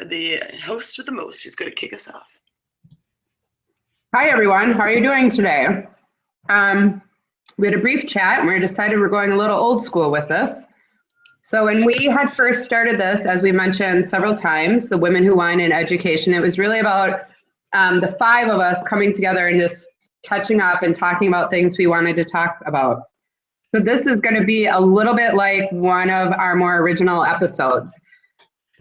the host with the most, who's going to kick us off. Hi, everyone. How are you doing today? We had a brief chat, and we decided we're going a little old school with this. So when we had first started this, as we mentioned several times, the Women Who Wine in Education, it was really about the five of us coming together and just catching up and talking about things we wanted to talk about. So this is going to be a little bit like one of our more original episodes.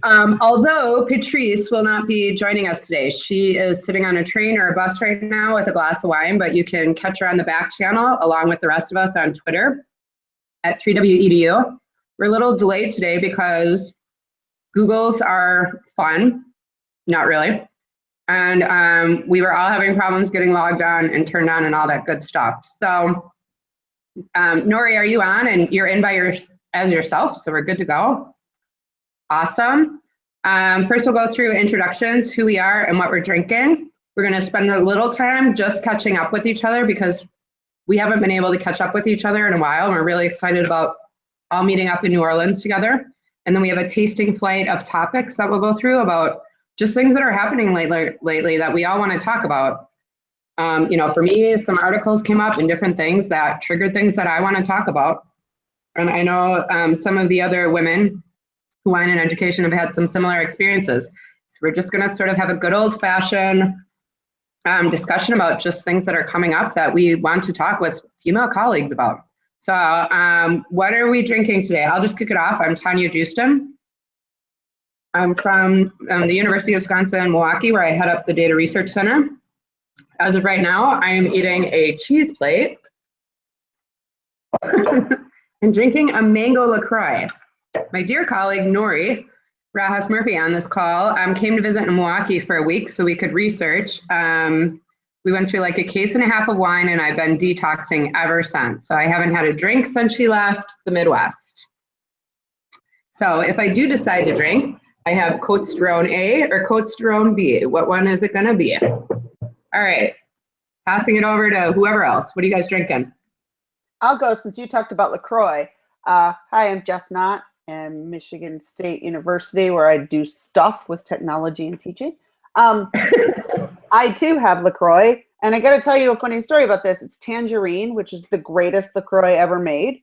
Although Patrice will not be joining us today. She is sitting on a train or a bus right now with a glass of wine, but you can catch her on the back channel along with the rest of us on Twitter at 3WEDU. We're a little delayed today because Googles are fun, not really. And we were all having problems getting logged on and turned on and all that good stuff. So Nori, are you on? And you're in as yourself, so we're good to go. Awesome. First, we'll go through introductions, who we are and what we're drinking. We're going to spend a little time just catching up with each other because we haven't been able to catch up with each other in a while. We're really excited about all meeting up in New Orleans together. And then we have a tasting flight of topics that we'll go through about just things that are happening lately that we all want to talk about. For me, some articles came up and different things that triggered things that I want to talk about. And I know some of the other women who wine in education have had some similar experiences. So we're just going to sort of have a good old-fashioned discussion about just things that are coming up that we want to talk with female colleagues about. So what are we drinking today? I'll just kick it off. I'm Tanya Justin. I'm from the University of Wisconsin-Milwaukee, where I head up the Data Research Center. As of right now, I am eating a cheese plate and drinking a mango LaCroix. My dear colleague, Nori Rajas Murphy, on this call, came to visit in Milwaukee for a week so we could research. We went through like a case and a half of wine, and I've been detoxing ever since. So I haven't had a drink since she left the Midwest. So if I do decide to drink, I have Côte Sterone A or Côte Sterone B. What one is it going to be? All right, passing it over to whoever else. What are you guys drinking? I'll go since you talked about LaCroix. Hi, I'm Jess Knott at Michigan State University, where I do stuff with technology and teaching. I too have LaCroix, and I got to tell you a funny story about this. It's tangerine, which is the greatest LaCroix ever made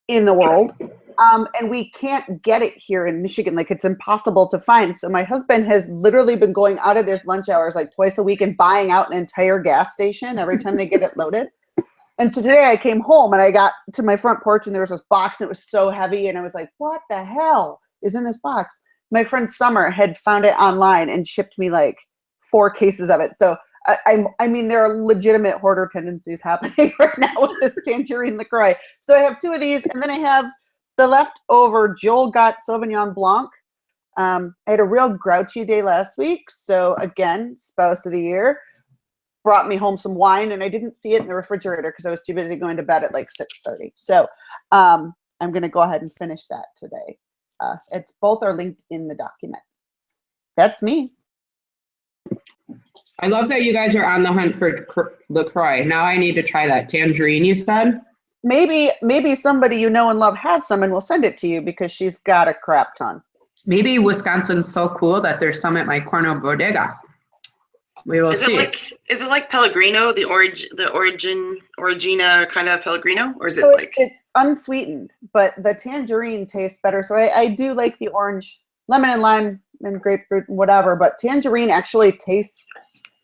in the world. And we can't get it here in Michigan. Like, it's impossible to find. So my husband has literally been going out at his lunch hours like twice a week and buying out an entire gas station every time they get it loaded. And so today I came home and I got to my front porch and there was this box and it was so heavy. And I was like, what the hell is in this box? My friend Summer had found it online and shipped me like 4 cases of it. So I mean, there are legitimate hoarder tendencies happening right now with this tangerine LaCroix. So I have 2 of these, and then I have the leftover Joel Gott Sauvignon Blanc. I had a real grouchy day last week. So again, spouse of the year brought me home some wine, and I didn't see it in the refrigerator because I was too busy going to bed at like 6:30. So I'm going to go ahead and finish that today. Both are linked in the document. That's me. I love that you guys are on the hunt for LaCroix. Now I need to try that tangerine you said. Maybe somebody you know and love has some and will send it to you because she's got a crap ton. Maybe Wisconsin's so cool that there's some at my Cornell Bodega. We will see. Is it like Pellegrino, the Origina kind of Pellegrino, or is it it's unsweetened, but the tangerine tastes better. So I do like the orange, lemon and lime and grapefruit and whatever, but tangerine actually tastes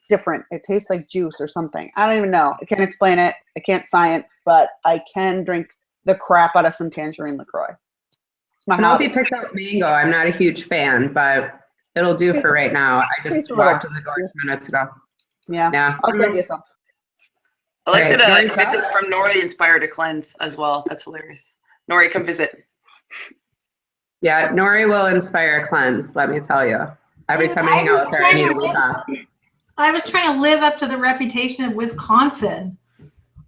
different. It tastes like juice or something. I don't even know. I can't explain it. I can't science, but I can drink the crap out of some tangerine LaCroix. Penelope picked out mango. I'm not a huge fan, but it'll do for right now. I just walked to the door 2 minutes ago. Yeah. I'll send you some. I like that a visit from Nori inspired a cleanse as well. That's hilarious. Nori, come visit. Yeah, Nori will inspire a cleanse, let me tell you. Every time I hang out with her, I need a week off. I was trying to live up to the reputation of Wisconsin.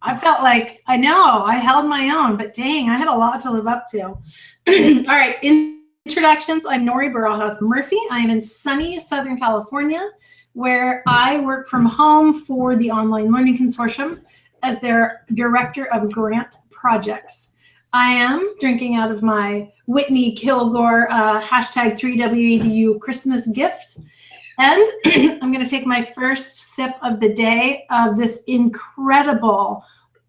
I felt like, I know, I held my own, but dang, I had a lot to live up to. All right, introductions. I'm Nori Barajas Murphy. I am in sunny Southern California, where I work from home for the Online Learning Consortium as their Director of Grant Projects. I am drinking out of my Whitney Kilgore hashtag 3WEDU Christmas gift. And I'm going to take my first sip of the day of this incredible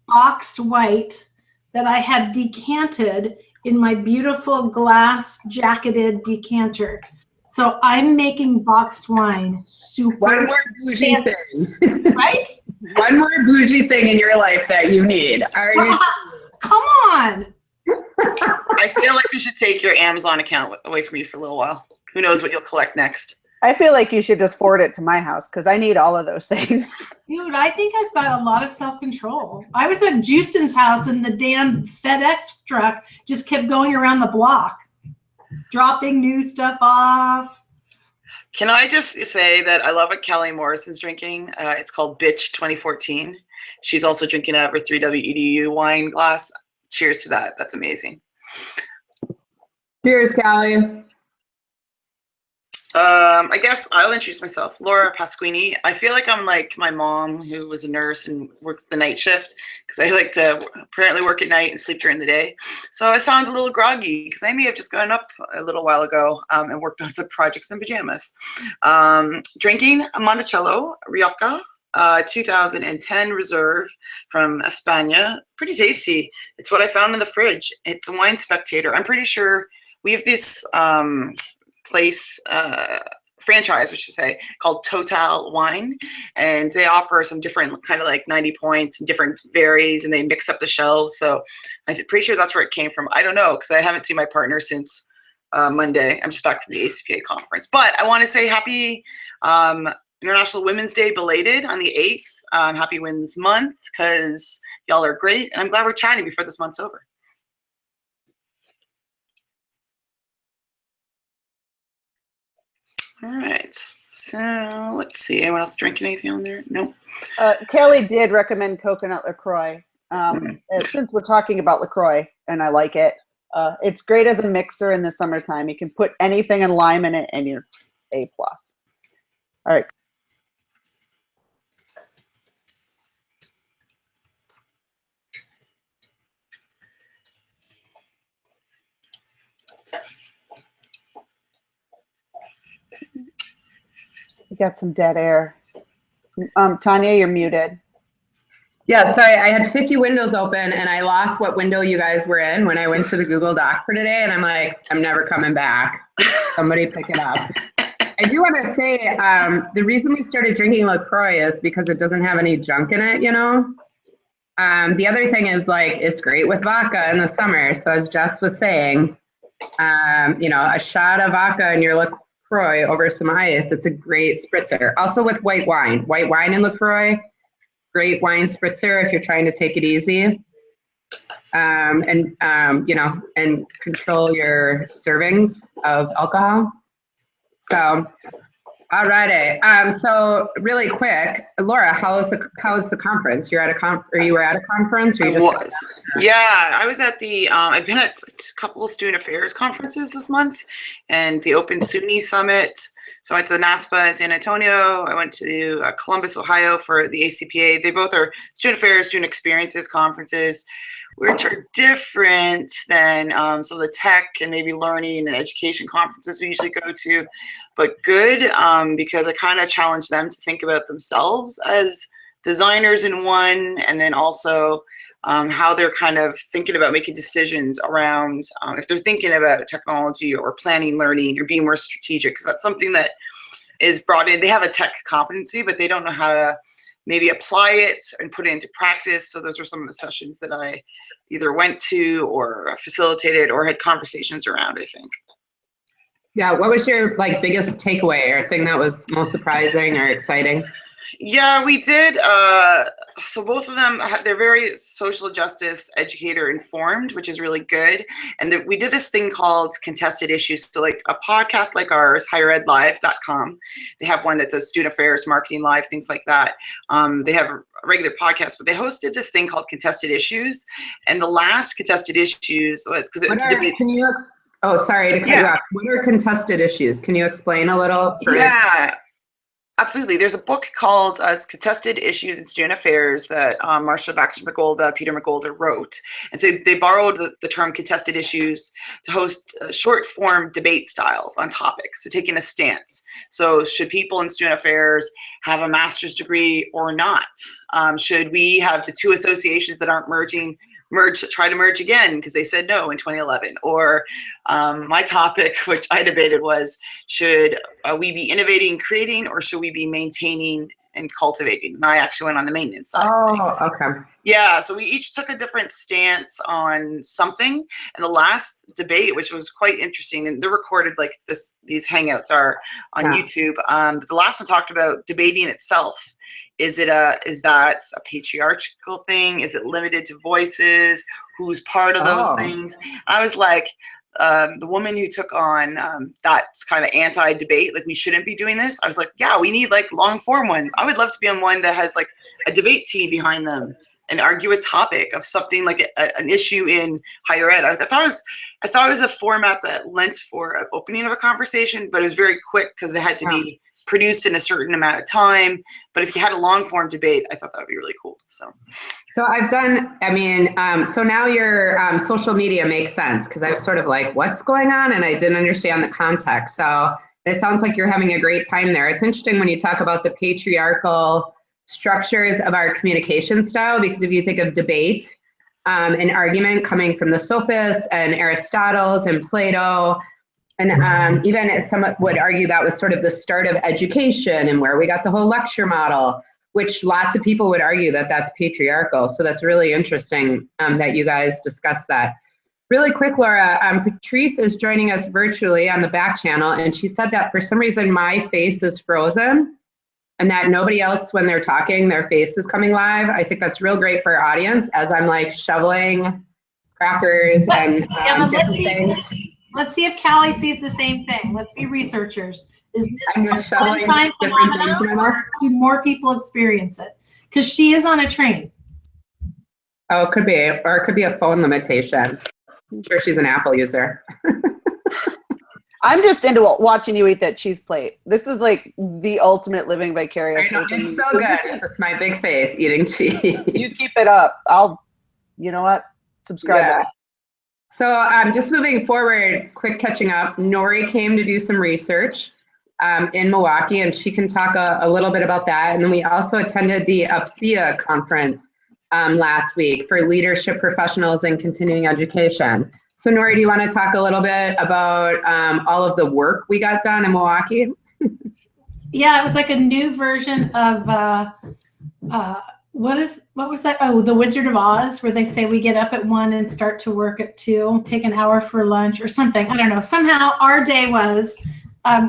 boxed white that I have decanted in my beautiful glass jacketed decanter. So I'm making boxed wine super. One more bougie thing. Right? One more bougie thing in your life that you need. Come on. I feel like you should take your Amazon account away from you for a little while. Who knows what you'll collect next? I feel like you should just forward it to my house because I need all of those things. Dude, I think I've got a lot of self-control. I was at Justin's house and the damn FedEx truck just kept going around the block, dropping new stuff off. Can I just say that I love what Kelly Morrison's drinking? It's called Bitch 2014. She's also drinking out of her 3WEDU wine glass. Cheers to that. That's amazing. Cheers, Callie. I guess I'll introduce myself. Laura Pasquini. I feel like I'm like my mom who was a nurse and works the night shift because I like to apparently work at night and sleep during the day. So I sound a little groggy because I may have just gotten up a little while ago and worked on some projects in pajamas. Drinking a Monticello Rioja 2010 Reserve from España. Pretty tasty. It's what I found in the fridge. It's a Wine Spectator. I'm pretty sure we have this franchise, I should say, called Total Wine, and they offer some different kind of like 90 points and different varies, and they mix up the shelves. So I'm pretty sure that's where it came from. I don't know because I haven't seen my partner since Monday. I'm just back from the ACPA conference. But I want to say happy International Women's Day belated on the 8th. Happy Women's Month because y'all are great, and I'm glad we're chatting before this month's over. All right, so let's see. Anyone else drinking anything on there? Nope. Kelly did recommend coconut LaCroix. Since we're talking about LaCroix, and I like it, it's great as a mixer in the summertime. You can put anything and lime in it, and you're A+. All right. We got some dead air. Tanya, you're muted. Yeah, sorry, I had 50 windows open and I lost what window you guys were in when I went to the Google Doc for today, and I'm like, I'm never coming back. Somebody pick it up. I do want to say the reason we started drinking LaCroix is because it doesn't have any junk in it, you know? The other thing is like, it's great with vodka in the summer. So as Jess was saying, you know, a shot of vodka in your LaCroix over some ice, it's a great spritzer. Also with white wine and LaCroix, great wine spritzer if you're trying to take it easy. You know, and control your servings of alcohol. So, alrighty. So really quick, Laura, how was the conference? You're at you were at a conference, or you just? Yeah, I was at the. I've been at a couple of student affairs conferences this month, and the Open SUNY Summit. So I went to the NASPA in San Antonio. I went to Columbus, Ohio for the ACPA. They both are student affairs, student experiences conferences, which are different than some of the tech and maybe learning and education conferences we usually go to, but good because I kind of challenge them to think about themselves as designers in one, and then also how they're kind of thinking about making decisions around if they're thinking about technology or planning learning or being more strategic, because that's something that is brought in. They have a tech competency, but they don't know how to maybe apply it and put it into practice. So those were some of the sessions that I either went to or facilitated or had conversations around, I think. Yeah, what was your like biggest takeaway or thing that was most surprising or exciting? Yeah, we did. So both of them, they're very social justice educator informed, which is really good. And we did this thing called contested issues. So like a podcast like ours, higheredlive.com. They have one that does student affairs, marketing live, things like that. They have a regular podcast, but they hosted this thing called contested issues. And the last contested issues was because it's debates. Oh, sorry to cut you off. What are contested issues? Can you explain a little? Yeah. Absolutely. There's a book called Contested Issues in Student Affairs that Marsha Baxter McGolda, Peter McGolda wrote. And so they borrowed the term contested issues to host short form debate styles on topics. So taking a stance. So should people in student affairs have a master's degree or not? Should we have the two associations that aren't try to merge again because they said no in 2011? Or my topic, which I debated, was should we be innovating, creating, or should we be maintaining and cultivating? And I actually went on the maintenance side. Oh, okay. Yeah, so we each took a different stance on something. And the last debate, which was quite interesting, and they're recorded, like these hangouts are on YouTube. But the last one talked about debating itself. Is that a patriarchal thing? Is it limited to voices? Who's part of those things? I was like, the woman who took on that kind of anti-debate, like we shouldn't be doing this. I was like, yeah, we need like long form ones. I would love to be on one that has like a debate team behind them and argue a topic of something like an issue in higher ed. I thought it was a format that lent for an opening of a conversation, but it was very quick because it had to be produced in a certain amount of time. But if you had a long form debate, I thought that would be really cool. So I've done, so now your social media makes sense because I was sort of like, what's going on? And I didn't understand the context. So it sounds like you're having a great time there. It's interesting when you talk about the patriarchal structures of our communication style, because if you think of debate, an argument coming from the sophists and Aristotle's and Plato, and even some would argue that was sort of the start of education and where we got the whole lecture model, which lots of people would argue that that's patriarchal. So that's really interesting that you guys discussed that. Really quick, Laura, Patrice is joining us virtually on the back channel, and she said that for some reason my face is frozen and that nobody else, when they're talking, their face is coming live. I think that's real great for our audience as I'm like shoveling crackers and different things. Let's see if Callie sees the same thing. Let's be researchers. Is this a one-time phenomenon, or do more people experience it? Because she is on a train. Oh, it could be, or it could be a phone limitation. I'm sure she's an Apple user. I'm just into watching you eat that cheese plate. This is like the ultimate living vicariously. I know, it's so good. It's just my big face eating cheese. You keep it up. You know what? Subscribe. Yeah. So just moving forward, quick catching up. Nori came to do some research in Milwaukee, and she can talk a little bit about that. And then we also attended the UPSEA conference last week for leadership professionals in continuing education. So Nori, do you want to talk a little bit about all of the work we got done in Milwaukee? Yeah, it was like a new version of what was that? Oh, The Wizard of Oz, where they say we get up at 1 and start to work at 2, take an hour for lunch or something. I don't know. Somehow our day was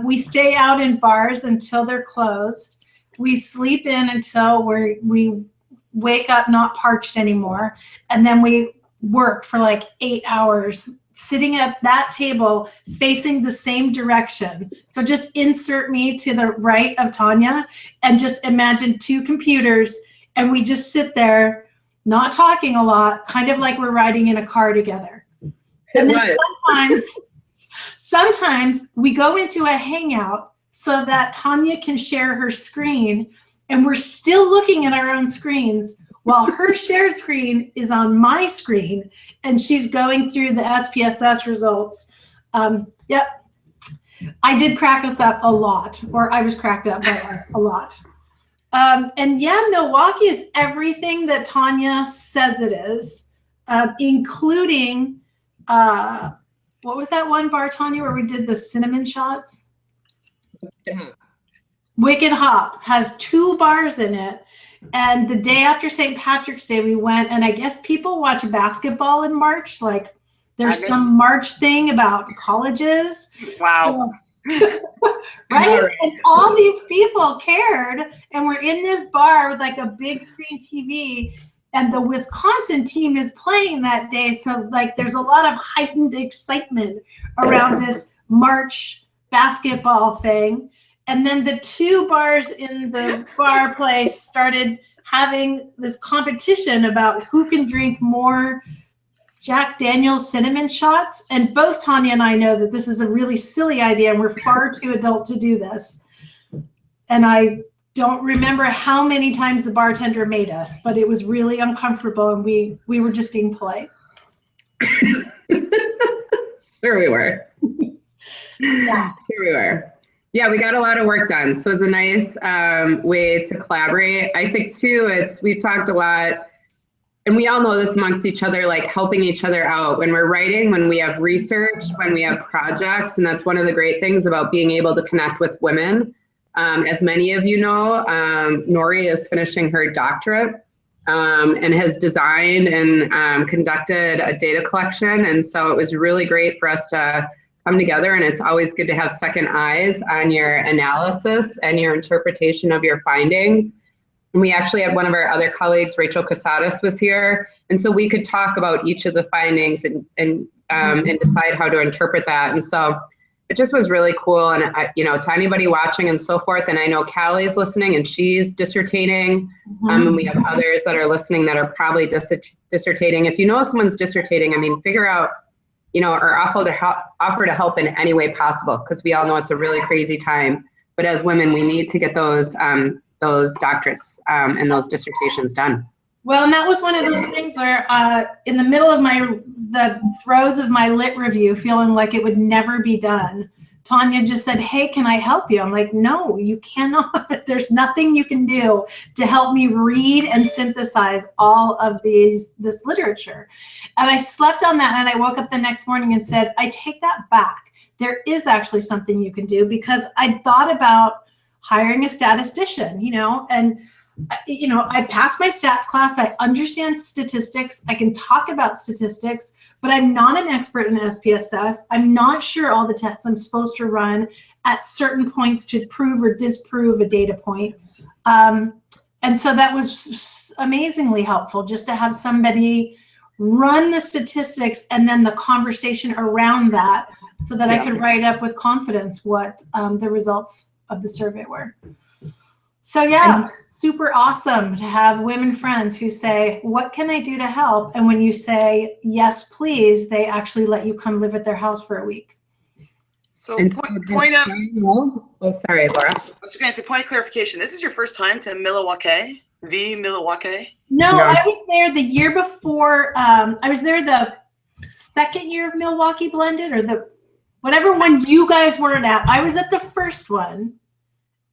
we stay out in bars until they're closed. We sleep in until we wake up not parched anymore, and then we work for like 8 hours sitting at that table facing the same direction. So just insert me to the right of Tanya and just imagine 2 computers, and we just sit there not talking a lot, kind of like we're riding in a car together. And then sometimes we go into a hangout so that Tanya can share her screen, and we're still looking at our own screens while her shared screen is on my screen, and she's going through the SPSS results. Yep, I did crack us up a lot, or I was cracked up by us a lot. And yeah, Milwaukee is everything that Tanya says it is, including, what was that one bar, Tanya, where we did the cinnamon shots? Wicked Hop has 2 bars in it. And the day after St. Patrick's Day, we went, and I guess people watch basketball in March. Like there's some March thing about colleges. Wow. Right? And all these people cared, and we're in this bar with like a big screen TV, and the Wisconsin team is playing that day. So like there's a lot of heightened excitement around this March basketball thing. And then the 2 bars in the bar place started having this competition about who can drink more Jack Daniel's cinnamon shots. And both Tanya and I know that this is a really silly idea, and we're far too adult to do this. And I don't remember how many times the bartender made us, but it was really uncomfortable, and we were just being polite. Sure we were. Yeah. Sure we were. Yeah, we got a lot of work done. So it was a nice way to collaborate. I think too, we've talked a lot, and we all know this amongst each other, like helping each other out when we're writing, when we have research, when we have projects. And that's one of the great things about being able to connect with women. As many of you know, Nori is finishing her doctorate and has designed and conducted a data collection. And so it was really great for us to come together, and it's always good to have second eyes on your analysis and your interpretation of your findings. And we actually had one of our other colleagues, Rachel Casadas, was here, and so we could talk about each of the findings and decide how to interpret that. And so it just was really cool. And to anybody watching and so forth, and I know Callie's listening and she's dissertating, and we have others that are listening that are probably dissertating. If you know someone's dissertating, I mean, figure out, or offer to help in any way possible, because we all know it's a really crazy time. But as women, we need to get those doctorates and those dissertations done. Well, and that was one of those things where in the middle of the throes of my lit review, feeling like it would never be done, Tanya just said, "Hey, can I help you?" I'm like, "No, you cannot." There's nothing you can do to help me read and synthesize all of this literature. And I slept on that, and I woke up the next morning and said, I take that back. There is actually something you can do, because I thought about hiring a statistician, and I passed my stats class. I understand statistics. I can talk about statistics, but I'm not an expert in SPSS. I'm not sure all the tests I'm supposed to run at certain points to prove or disprove a data point. And so that was amazingly helpful, just to have somebody run the statistics and then the conversation around that, so that I could write up with confidence what the results of the survey were. So yeah, super awesome to have women friends who say, "What can I do to help?" And when you say, "Yes, please," they actually let you come live at their house for a week. So point of, oh, sorry, Laura. I was going to say, point of clarification. This is your first time to Milwaukee, Milwaukee? No, I was there the year before. I was there the second year of Milwaukee Blended, or whatever one you guys weren't at. I was at the first one.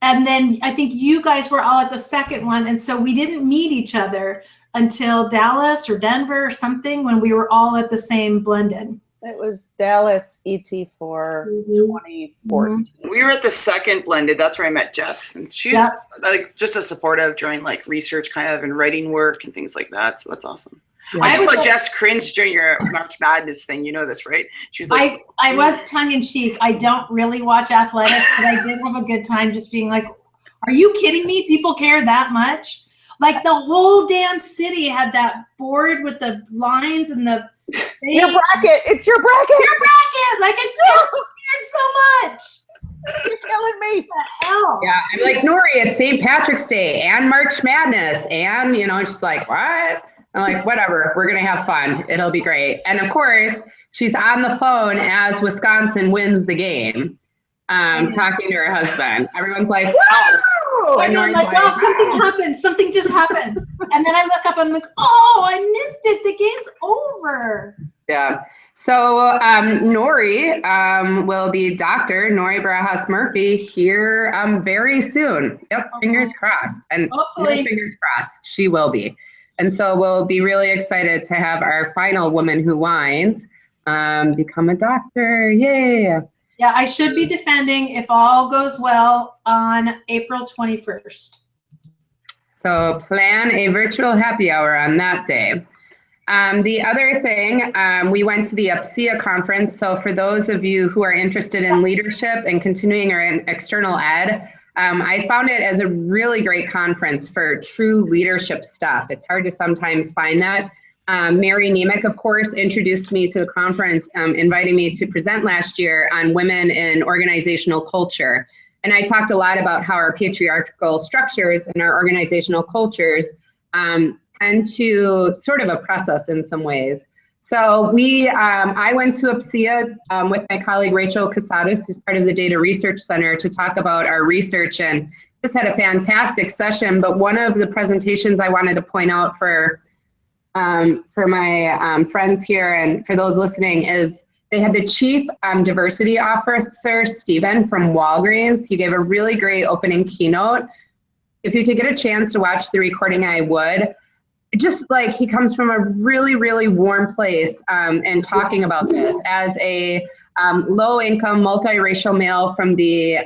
And then I think you guys were all at the second one. And so we didn't meet each other until Dallas or Denver or something, when we were all at the same Blended. It was Dallas ET4 2014. We were at the second Blended. That's where I met Jess. And she's like just a supportive during like research kind of and writing work and things like that. So that's awesome. Yeah. I just saw Jess cringe during your March Madness thing. You know this, right? She was like, I was tongue in cheek. I don't really watch athletics, but I did have a good time just being like, "Are you kidding me? People care that much?" Like the whole damn city had that board with the lines and the your bracket. It's your bracket. Your bracket. Like I cared so much. You're killing me. What the hell? Yeah, I'm like, "Nori, it's St. Patrick's Day and March Madness," and she's like, "What?" I'm like, "Whatever, we're going to have fun. It'll be great." And of course, she's on the phone as Wisconsin wins the game, talking to her husband. Everyone's like, "Whoa!" And I'm like, "Wow, something happened. Something just happened." And then I look up and I'm like, "Oh, I missed it. The game's over." Yeah. So Nori will be Dr. Nori Barajas Murphy here very soon. Yep, fingers crossed. And hopefully, fingers crossed, she will be. And so we'll be really excited to have our final woman who wines become a doctor. Yay. Yeah, I should be defending, if all goes well, on April 21st. So plan a virtual happy hour on that day. The other thing, we went to the UPSIA conference. So for those of you who are interested in leadership and continuing or in external ed, I found it as a really great conference for true leadership stuff. It's hard to sometimes find that. Mary Nemec, of course, introduced me to the conference, inviting me to present last year on women in organizational culture. And I talked a lot about how our patriarchal structures and our organizational cultures tend to sort of oppress us in some ways. So I went to UPSIA with my colleague Rachel Casadas, who's part of the Data Research Center, to talk about our research and just had a fantastic session, but one of the presentations I wanted to point out for my friends here and for those listening is they had the Chief Diversity Officer, Stephen from Walgreens. He gave a really great opening keynote. If you could get a chance to watch the recording, I would. Just like he comes from a really, really warm place and talking about this as a low-income, multiracial male from the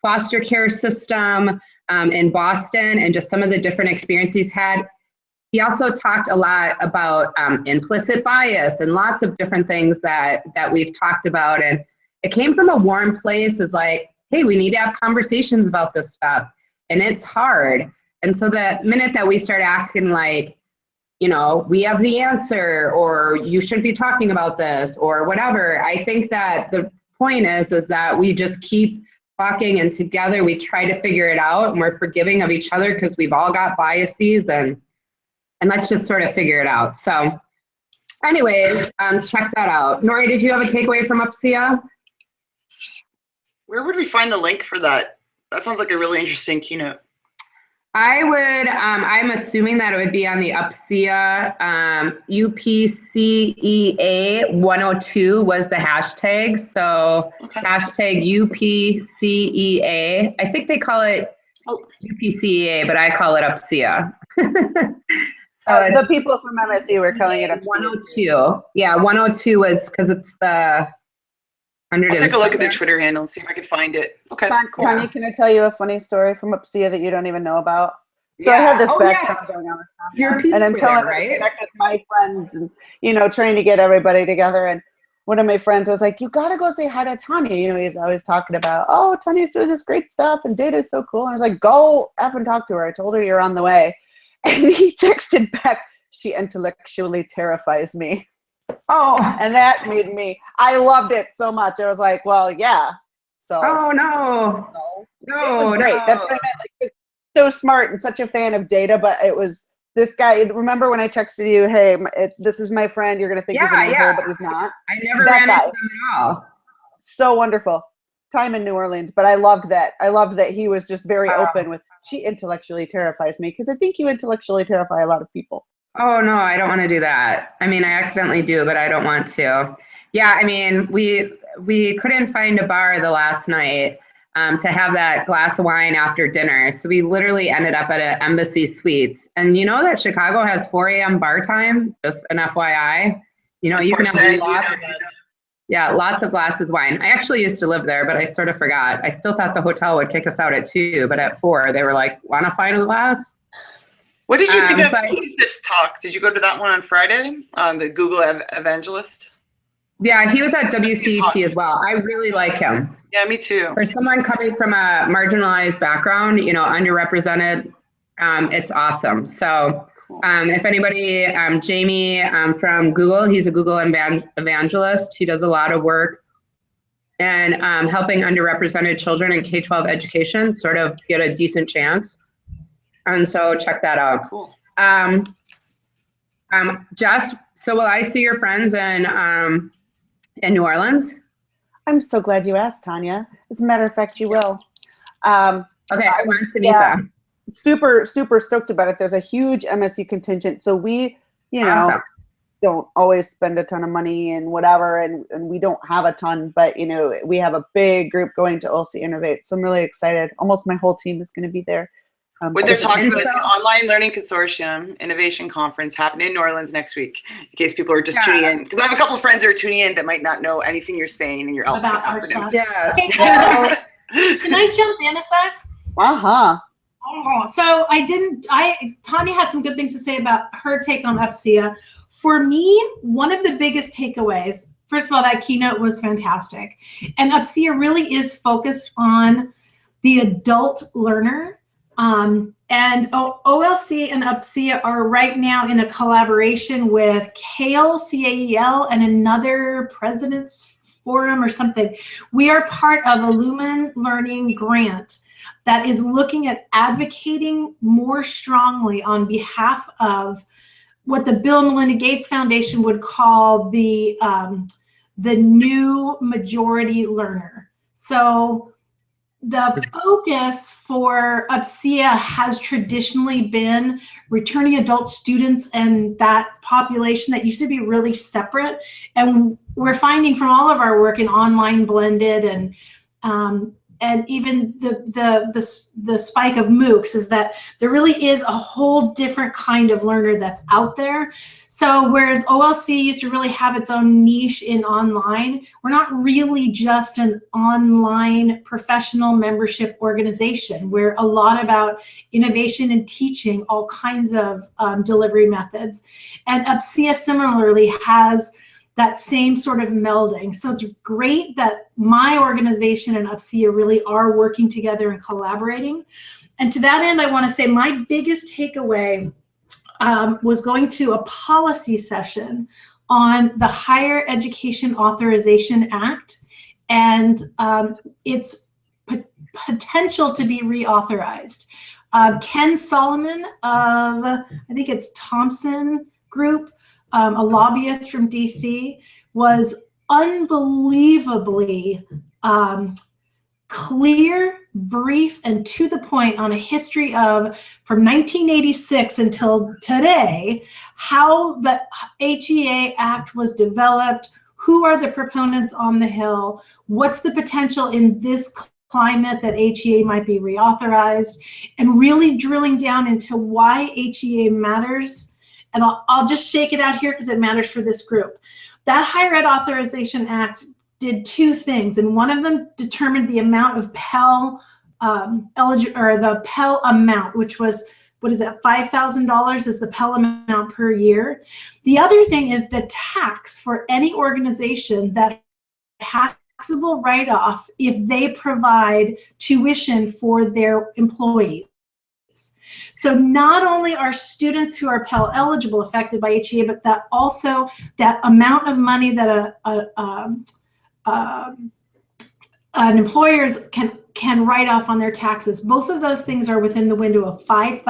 foster care system in Boston and just some of the different experiences he's had. He also talked a lot about implicit bias and lots of different things that we've talked about. And it came from a warm place. It's like, hey, we need to have conversations about this stuff. And it's hard. And so the minute that we start acting like, you know, we have the answer, or you shouldn't be talking about this, or whatever, I think that the point is that we just keep talking, and together we try to figure it out, and we're forgiving of each other because we've all got biases, and let's just sort of figure it out. So anyways, check that out. Nori, did you have a takeaway from UPSIA? Where would we find the link for that? That sounds like a really interesting keynote. I would, I'm assuming that it would be on the UPSIA, UPCEA 102 was the hashtag. So Okay. hashtag UPCEA. I think they call it UPCEA, but I call it UPSIA. The people from MSU were calling it UPSIA. 102. Yeah, 102 was because it's the 100. I'll take a look at their Twitter handle and see if I can find it. Okay, cool. Tanya, can I tell you a funny story from UPSIA that you don't even know about? So I had this background going on with Tanya, and I'm telling her to connect with my friends and, you know, trying to get everybody together. And one of my friends was like, you got to go say hi to Tanya. You know, he's always talking about, oh, Tanya's doing this great stuff and data is so cool. And I was like, go F and talk to her. I told her you're on the way. And he texted back, she intellectually terrifies me. Oh, and that made me, I loved it so much. I was like, well, yeah. So. Oh, no. No, it was great. That's what I meant. Like, so smart and such a fan of data, but it was this guy. Remember when I texted you, hey, this is my friend. You're going to think he's an a-hole, but he's not. I never ran into him at all. So wonderful. Time in New Orleans, but I loved that. I loved that he was just very open with, she intellectually terrifies me, because I think you intellectually terrify a lot of people. Oh, no, I don't want to do that. I mean, I accidentally do, but I don't want to. Yeah, I mean, we couldn't find a bar the last night to have that glass of wine after dinner. So we literally ended up at an Embassy Suites. And you know that Chicago has 4 a.m. bar time, just an FYI. You know, you can have lots of glasses of wine. I actually used to live there, but I sort of forgot. I still thought the hotel would kick us out at 2, but at 4, they were like, want to find a glass? What did you think of Zip's talk? Did you go to that one on Friday on the Google Evangelist? Yeah, he was at WCET as well. I really like him. Yeah, me too. For someone coming from a marginalized background, you know, underrepresented, it's awesome. So if anybody, Jamie from Google, he's a Google evangelist. He does a lot of work and helping underrepresented children in K-12 education sort of get a decent chance. And so check that out. Cool. Jess, so will I see your friends in New Orleans? I'm so glad you asked, Tanya. As a matter of fact, you will. Okay, I want to meet them. Super, super stoked about it. There's a huge MSU contingent. So we, you know, don't always spend a ton of money and whatever, and we don't have a ton, but, you know, we have a big group going to OLC Innovate. So I'm really excited. Almost my whole team is going to be there. What they're talking about is the Online Learning Consortium Innovation Conference happening in New Orleans next week, in case people are just tuning in. Because I have a couple of friends that are tuning in that might not know anything you're saying in your alphabet acronyms. Yeah. Okay, can I jump in a sec? Uh-huh. So Tanya had some good things to say about her take on UPSIA. For me, one of the biggest takeaways, first of all, that keynote was fantastic. And UPSIA really is focused on the adult learner. And OLC and UPSIA are right now in a collaboration with CAEL, C-A-E-L, and another President's Forum or something. We are part of a Lumen Learning grant that is looking at advocating more strongly on behalf of what the Bill and Melinda Gates Foundation would call the new majority learner. So the focus for UPSEA has traditionally been returning adult students and that population that used to be really separate. And we're finding from all of our work in online blended and even the spike of MOOCs is that there really is a whole different kind of learner that's out there. So whereas OLC used to really have its own niche in online, we're not really just an online professional membership organization. We're a lot about innovation and teaching all kinds of delivery methods. And UPSEA similarly has that same sort of melding. So it's great that my organization and UPSEA really are working together and collaborating. And to that end, I want to say my biggest takeaway was going to a policy session on the Higher Education Authorization Act and its potential to be reauthorized. Ken Solomon of, I think it's Thompson Group, a lobbyist from DC, was unbelievably clear, brief, and to the point on a history of, from 1986 until today, how the HEA Act was developed, who are the proponents on the Hill, what's the potential in this climate that HEA might be reauthorized, and really drilling down into why HEA matters. And I'll just shake it out here because it matters for this group. That Higher Ed Authorization Act did two things, and one of them determined the amount of Pell the Pell amount, which was, what is that, $5,000 is the Pell amount per year. The other thing is the tax for any organization that taxable write-off if they provide tuition for their employees. So not only are students who are Pell eligible affected by HEA, but that also that amount of money that an employers can write off on their taxes. Both of those things are within the window of $5,000,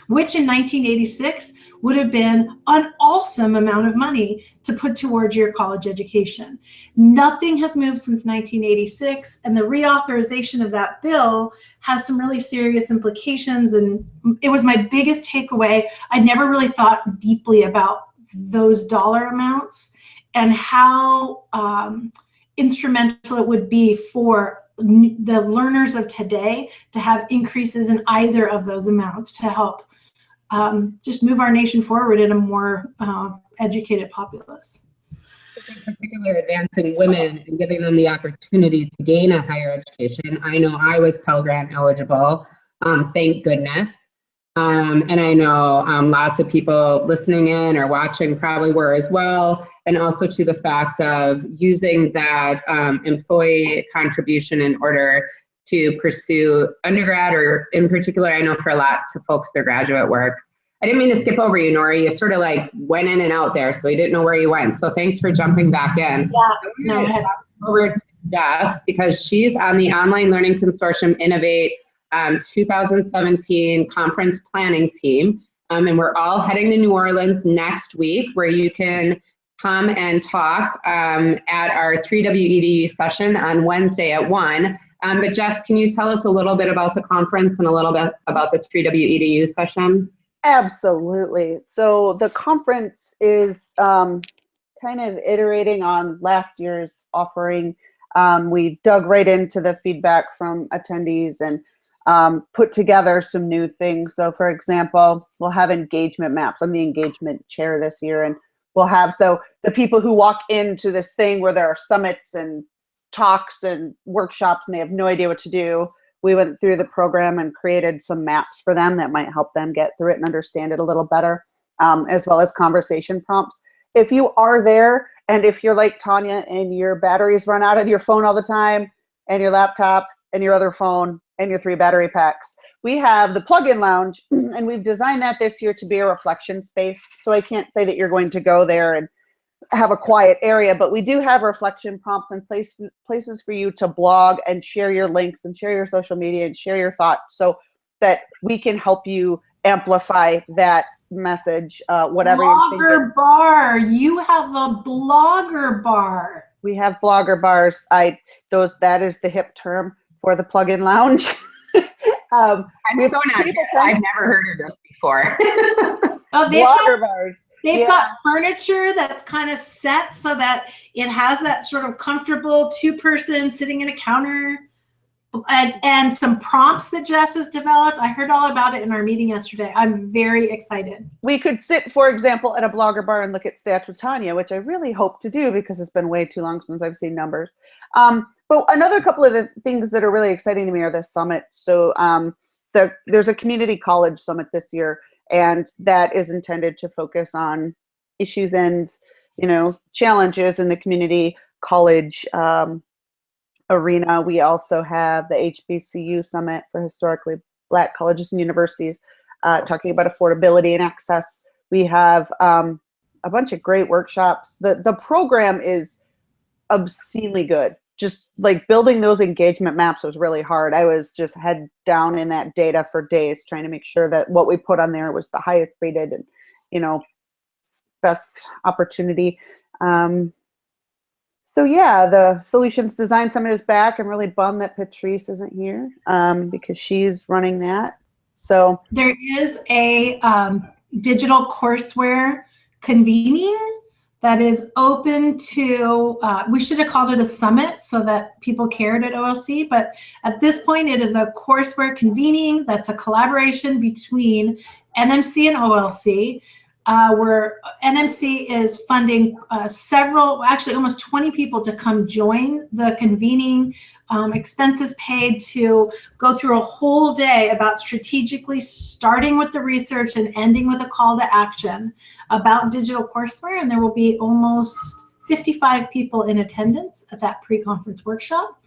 which in 1986 would have been an awesome amount of money to put towards your college education. Nothing has moved since 1986, and the reauthorization of that bill has some really serious implications, and it was my biggest takeaway. I never really thought deeply about those dollar amounts and how instrumental it would be for the learners of today to have increases in either of those amounts to help just move our nation forward in a more educated populace. In particular, advancing women and giving them the opportunity to gain a higher education. I know I was Pell Grant eligible, thank goodness. And I know lots of people listening in or watching probably were as well. And also to the fact of using that employee contribution in order to pursue undergrad, or in particular, I know for lots of folks, their graduate work. I didn't mean to skip over you, Nora. You sort of like went in and out there, so we didn't know where you went. So thanks for jumping back in. Yeah, no, over to Jess, because she's on the Online Learning Consortium Innovate 2017 conference planning team. And we're all heading to New Orleans next week, where you can come and talk at our 3WEDU session on Wednesday at 1. But Jess, can you tell us a little bit about the conference and a little bit about the 3WEDU session? Absolutely. So the conference is kind of iterating on last year's offering. We dug right into the feedback from attendees and put together some new things. So for example, we'll have engagement maps. I'm the engagement chair this year, and we'll have, so the people who walk into this thing where there are summits and talks and workshops and they have no idea what to do, we went through the program and created some maps for them that might help them get through it and understand it a little better, as well as conversation prompts. If you are there, and if you're like Tanya and your batteries run out of your phone all the time, and your laptop and your other phone and your 3 battery packs, we have the plug-in lounge, and we've designed that this year to be a reflection space. So I can't say that you're going to go there and have a quiet area, but we do have reflection prompts and places for you to blog and share your links and share your social media and share your thoughts, so that we can help you amplify that message, whatever you're thinking. Blogger bar. You have a blogger bar. We have blogger bars. That is the hip term. for the plug-in lounge. I'm we so not. table I've tent- never heard of this before. Oh, blogger bars. they've Yeah. got furniture that's kind of set so that it has that sort of comfortable two-person sitting at a counter, and some prompts that Jess has developed. I heard all about it in our meeting yesterday. I'm very excited. We could sit, for example, at a blogger bar and look at stats with Tanya, which I really hope to do because it's been way too long since I've seen numbers. But another couple of the things that are really exciting to me are the summit. So there's a community college summit this year, and that is intended to focus on issues and, challenges in the community college arena. We also have the HBCU Summit for Historically Black Colleges and Universities, talking about affordability and access. We have a bunch of great workshops. The program is obscenely good. Just like building those engagement maps was really hard. I was just head down in that data for days trying to make sure that what we put on there was the highest rated and, best opportunity. So yeah, the Solutions Design Summit is back. I'm really bummed that Patrice isn't here because she's running that. So There is a digital courseware convening that is open to, we should have called it a summit so that people cared at OLC, but at this point it is a courseware convening that's a collaboration between NMC and OLC, where NMC is funding actually almost 20 people to come join the convening, expenses paid to go through a whole day about strategically starting with the research and ending with a call to action about digital courseware. And there will be almost 55 people in attendance at that pre-conference workshop.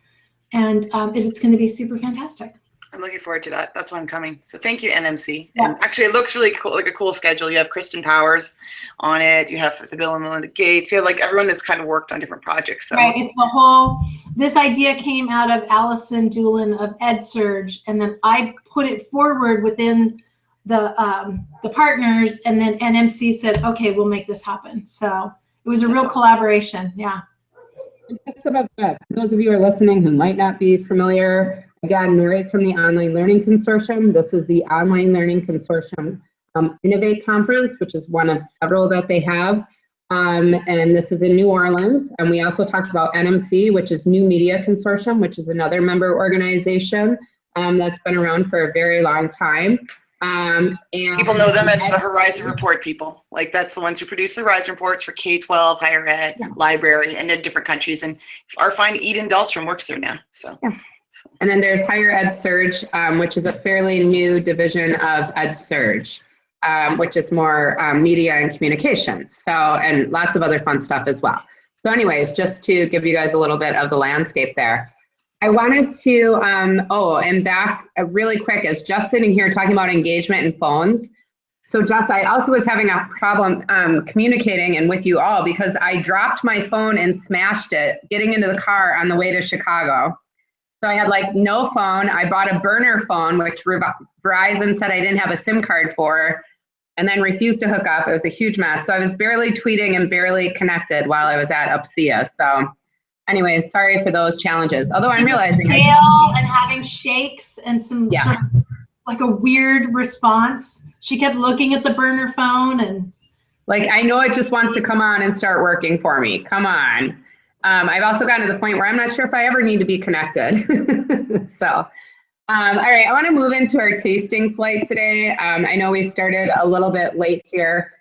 And it's going to be super fantastic. I'm looking forward to that. That's why I'm coming. So thank you, NMC. Yeah. And actually, it looks really cool, like a cool schedule. You have Kristen Powers on it. You have the Bill and Melinda Gates. You have like everyone that's kind of worked on different projects. So. Right. It's this idea came out of Allison Doolin of EdSurge, and then I put it forward within the partners, and then NMC said, okay, we'll make this happen. So it was a real collaboration. Yeah. Just about that, for those of you who are listening who might not be familiar, again, Nori's from the Online Learning Consortium. This is the Online Learning Consortium Innovate Conference, which is one of several that they have. And this is in New Orleans. And we also talked about NMC, which is New Media Consortium, which is another member organization that's been around for a very long time. And people know them as the Horizon Report people. Like that's the ones who produce the Horizon Reports for K-12, higher ed, library, and in different countries. And our fine Eden Dahlstrom works there now. So. Yeah. And then there's Higher Ed Surge, which is a fairly new division of Ed Surge, which is more media and communications. So, and lots of other fun stuff as well. So anyways, just to give you guys a little bit of the landscape there. I wanted to, and back really quick, as Jess sitting here talking about engagement and phones. So Jess, I also was having a problem communicating and with you all because I dropped my phone and smashed it getting into the car on the way to Chicago. So I had like no phone. I bought a burner phone, which Verizon said I didn't have a SIM card for, and then refused to hook up. It was a huge mess. So I was barely tweeting and barely connected while I was at UPSIA. So anyways, sorry for those challenges. Although I'm realizing and having shakes and some sort of like a weird response. She kept looking at the burner phone and like, I know it just wants to come on and start working for me. Come on. I've also gotten to the point where I'm not sure if I ever need to be connected. So, all right, I want to move into our tasting flight today. I know we started a little bit late here,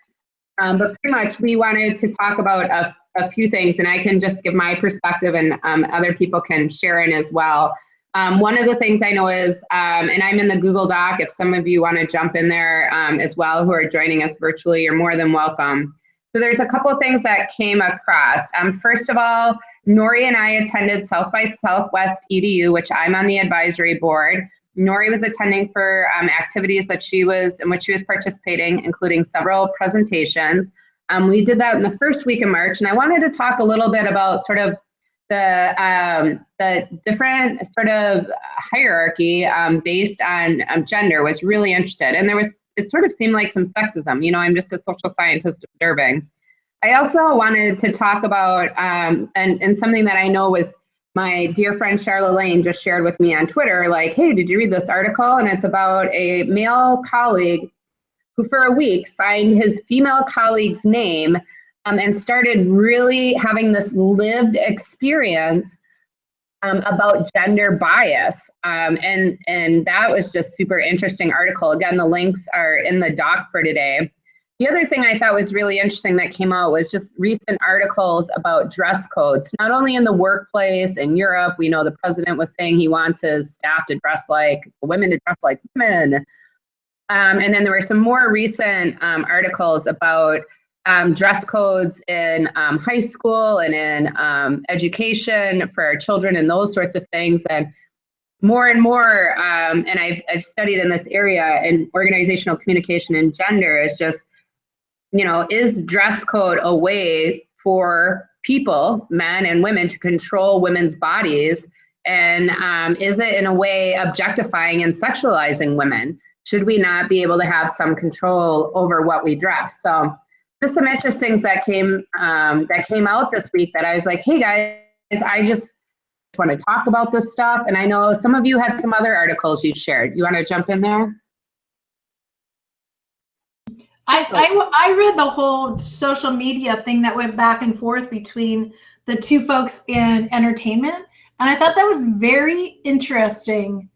but pretty much we wanted to talk about a few things, and I can just give my perspective and other people can share in as well. One of the things I know is, and I'm in the Google Doc, if some of you want to jump in there as well who are joining us virtually, you're more than welcome. So there's a couple of things that came across. First of all, Nori and I attended South by Southwest EDU, which I'm on the advisory board. Nori was attending for activities that in which she was participating, including several presentations. We did that in the first week of March, and I wanted to talk a little bit about sort of the different sort of hierarchy based on gender. Was really interested, and it sort of seemed like some sexism. You know, I'm just a social scientist observing. I also wanted to talk about, and something that I know was my dear friend Charlotte Lane just shared with me on Twitter, like, hey, did you read this article? And it's about a male colleague who for a week signed his female colleague's name and started really having this lived experience about gender bias. And that was just super interesting article. Again, the links are in the doc for today. The other thing I thought was really interesting that came out was just recent articles about dress codes, not only in the workplace in Europe. We know the president was saying he wants his staff to dress like women, to dress like women. And then there were some more recent articles about dress codes in high school and in education for our children and those sorts of things. And more, and I've studied in this area in organizational communication and gender, is just, is dress code a way for people, men and women, to control women's bodies? And is it in a way objectifying and sexualizing women? Should we not be able to have some control over what we dress? So just some interesting things that came out this week that I was like, hey guys, I just want to talk about this stuff. And I know some of you had some other articles you shared. You want to jump in there? I read the whole social media thing that went back and forth between the two folks in entertainment. And I thought that was very interesting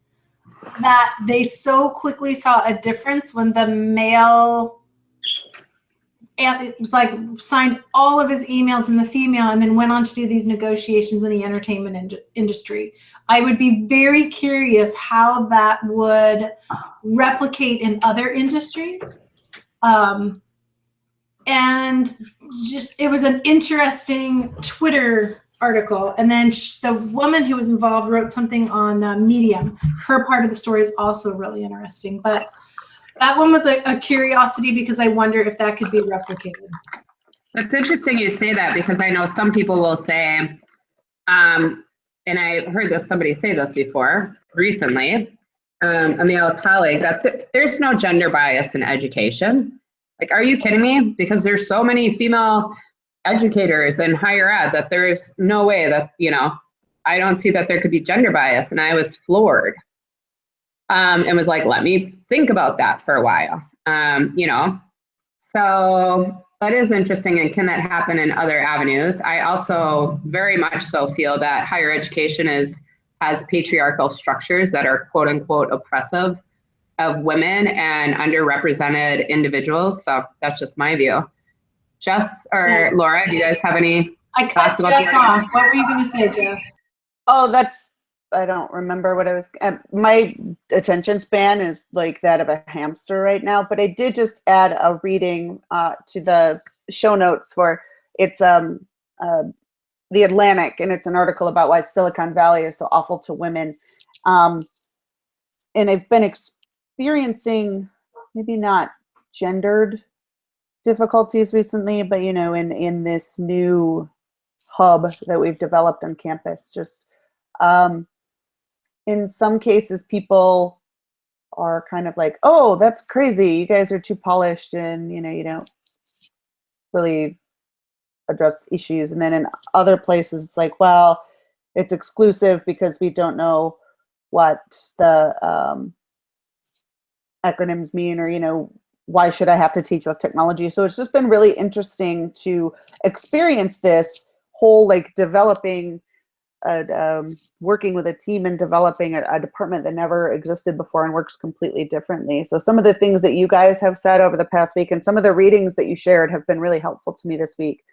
that they so quickly saw a difference when the male, and it was like signed all of his emails and the female, and then went on to do these negotiations in the entertainment industry. I would be very curious how that would replicate in other industries. And just, it was an interesting Twitter article. And then the woman who was involved wrote something on Medium. Her part of the story is also really interesting. But that one was a curiosity because I wonder if that could be replicated. It's interesting you say that, because I know some people will say, and I heard somebody say this before recently, a male colleague, that there's no gender bias in education. Like, are you kidding me? Because there's so many female educators in higher ed that there's no way that, I don't see that there could be gender bias. And I was floored. And was like, let me think about that for a while. So that is interesting. And can that happen in other avenues? I also very much so feel that higher education has patriarchal structures that are quote unquote oppressive of women and underrepresented individuals. So that's just my view. Jess or Laura, do you guys have any thoughts about Jess off. What were you going to say, Jess? Oh, I don't remember what I was, my attention span is like that of a hamster right now, but I did just add a reading to the show notes for, it's The Atlantic, and it's an article about why Silicon Valley is so awful to women. And I've been experiencing maybe not gendered difficulties recently, but in this new hub that we've developed on campus, just in some cases people are kind of like, oh, that's crazy, you guys are too polished and you don't really address issues. And then in other places it's like, well, it's exclusive because we don't know what the acronyms mean, or why should I have to teach with technology? So it's just been really interesting to experience this whole, like, developing working with a team and developing a department that never existed before and works completely differently. So some of the things that you guys have said over the past week and some of the readings that you shared have been really helpful to me this week.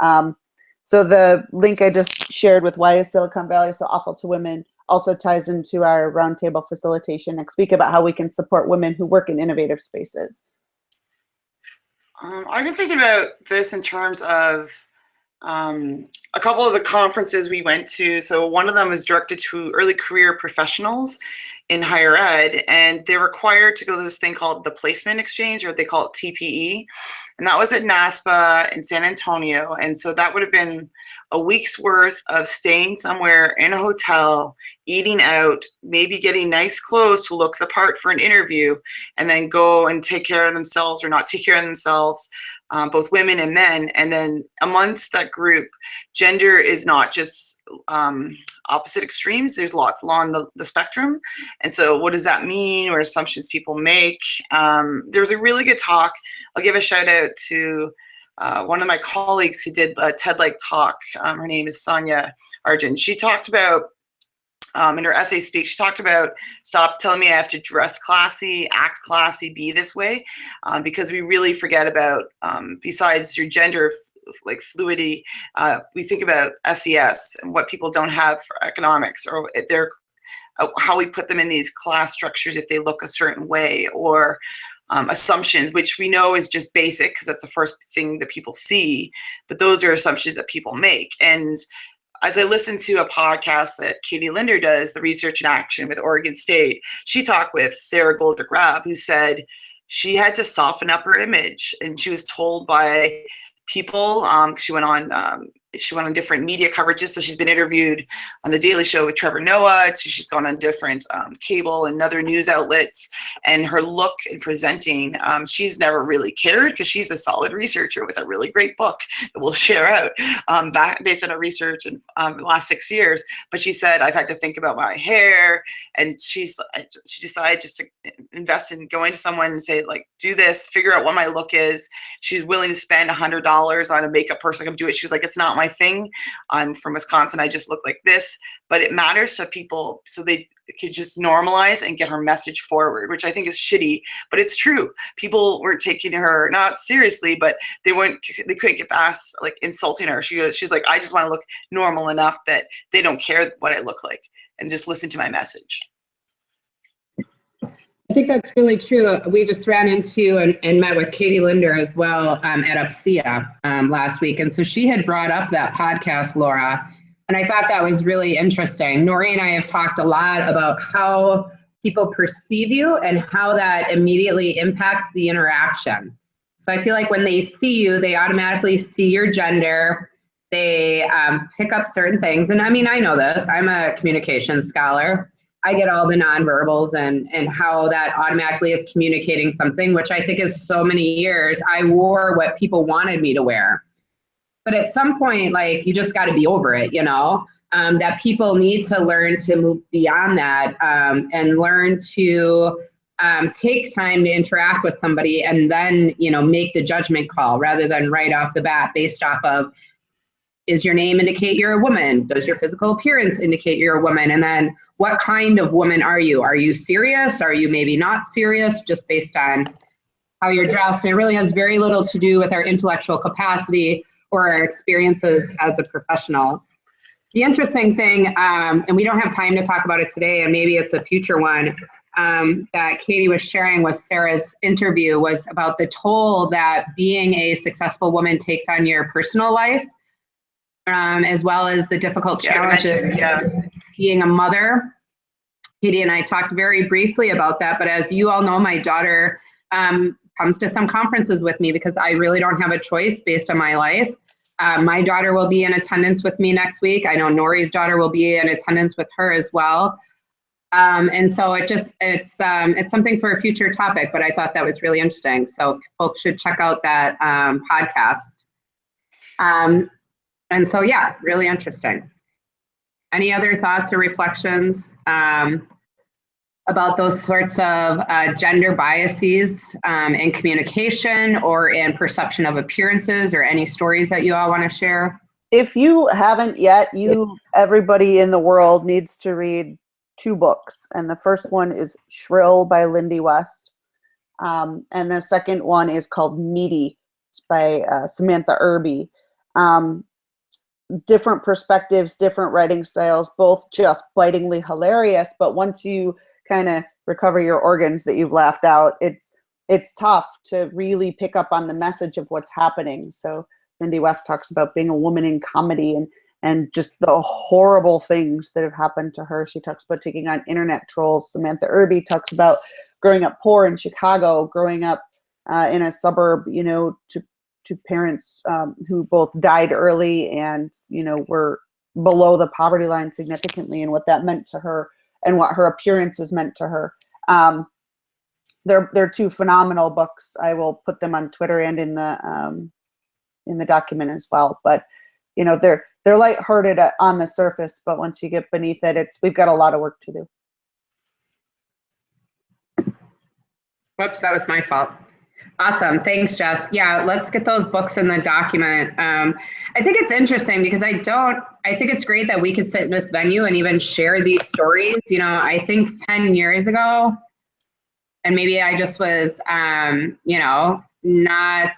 So the link I just shared with why is Silicon Valley so awful to women also ties into our roundtable facilitation next week about how we can support women who work in innovative spaces. I've been thinking about this in terms of a couple of the conferences we went to. So one of them is directed to early career professionals in higher ed, and they're required to go to this thing called the Placement Exchange, or they call it TPE. And that was at NASPA in San Antonio. And so that would have been a week's worth of staying somewhere in a hotel, eating out, maybe getting nice clothes to look the part for an interview, and then go and take care of themselves or not take care of themselves. both women and men. And then amongst that group, gender is not just opposite extremes. There's lots along the spectrum. And so what does that mean, or assumptions people make? There was a really good talk. I'll give a shout out to one of my colleagues who did a TED-like talk. Her name is Sonia Arjun. She talked about, in her essay speak, she talked about, stop telling me I have to dress classy, act classy, be this way, because we really forget about, besides your gender like fluidity, we think about SES and what people don't have for economics, or their how we put them in these class structures if they look a certain way, or assumptions, which we know is just basic because that's the first thing that people see, but those are assumptions that people make. And as I listened to a podcast that Katie Linder does, the Research in Action with Oregon State, she talked with Sarah Goldrick-Rab, who said she had to soften up her image, and she was told by people. She went on different media coverages. So she's been interviewed on The Daily Show with Trevor Noah. So she's gone on different cable and other news outlets. And her look in presenting, she's never really cared because she's a solid researcher with a really great book that we'll share out back based on her research in the last 6 years. But she said, I've had to think about my hair. And she decided just to invest in going to someone and say, like, do this, figure out what my look is. She's willing to spend $100 on a makeup person to come do it. She's like, it's not my thing. I'm from Wisconsin. I just look like this. But it matters to people so they could just normalize and get her message forward, which I think is shitty, but it's true. People weren't taking her not seriously, but they couldn't get past like insulting her. She's like, I just want to look normal enough that they don't care what I look like and just listen to my message. I think that's really true. We just ran into and met with Katie Linder as well at UPSIA last week. And so she had brought up that podcast, Laura, and I thought that was really interesting. Nori and I have talked a lot about how people perceive you and how that immediately impacts the interaction. So I feel like when they see you, they automatically see your gender. They pick up certain things. And I mean, I know this. I'm a communications scholar. I get all the nonverbals and how that automatically is communicating something, which I think is so many years. I wore what people wanted me to wear. But at some point, like, you just got to be over it, you know, that people need to learn to move beyond that and learn to take time to interact with somebody and then, you know, make the judgment call rather than right off the bat based off of, is your name indicate you're a woman? Does your physical appearance indicate you're a woman? And then what kind of woman are you? Are you serious? Are you maybe not serious, just based on how you're dressed? And it really has very little to do with our intellectual capacity or our experiences as a professional. The interesting thing, and we don't have time to talk about it today, and maybe it's a future one, that Katie was sharing with Sarah's interview was about the toll that being a successful woman takes on your personal life. As well as the difficult challenges of being a mother. Katie and I talked very briefly about that, but as you all know, my daughter comes to some conferences with me because I really don't have a choice based on my life. My daughter will be in attendance with me next week. I know Nori's daughter will be in attendance with her as well. And so it's something for a future topic, but I thought that was really interesting. So folks should check out that podcast. And so, yeah, really interesting. Any other thoughts or reflections about those sorts of gender biases in communication or in perception of appearances, or any stories that you all want to share? If you haven't yet, everybody in the world needs to read 2 books. And the first one is Shrill by Lindy West. And the second one is called Meaty. It's by Samantha Irby. Different perspectives, different writing styles, both just bitingly hilarious. But once you kind of recover your organs that you've laughed out, it's tough to really pick up on the message of what's happening. So Lindy West talks about being a woman in comedy and just the horrible things that have happened to her. She talks about taking on internet trolls. Samantha Irby talks about growing up poor in Chicago, growing up in a suburb, you know, to parents who both died early and, you know, were below the poverty line significantly, and what that meant to her and what her appearances meant to her. they're two phenomenal books. I will put them on Twitter and in the document as well. But you know, they're lighthearted on the surface, but once you get beneath it, we've got a lot of work to do. Whoops, that was my fault. Awesome. Thanks, Jess. Yeah, let's get those books in the document. I think it's interesting because I think it's great that we could sit in this venue and even share these stories. You know, I think 10 years ago, and maybe I just was, you know, not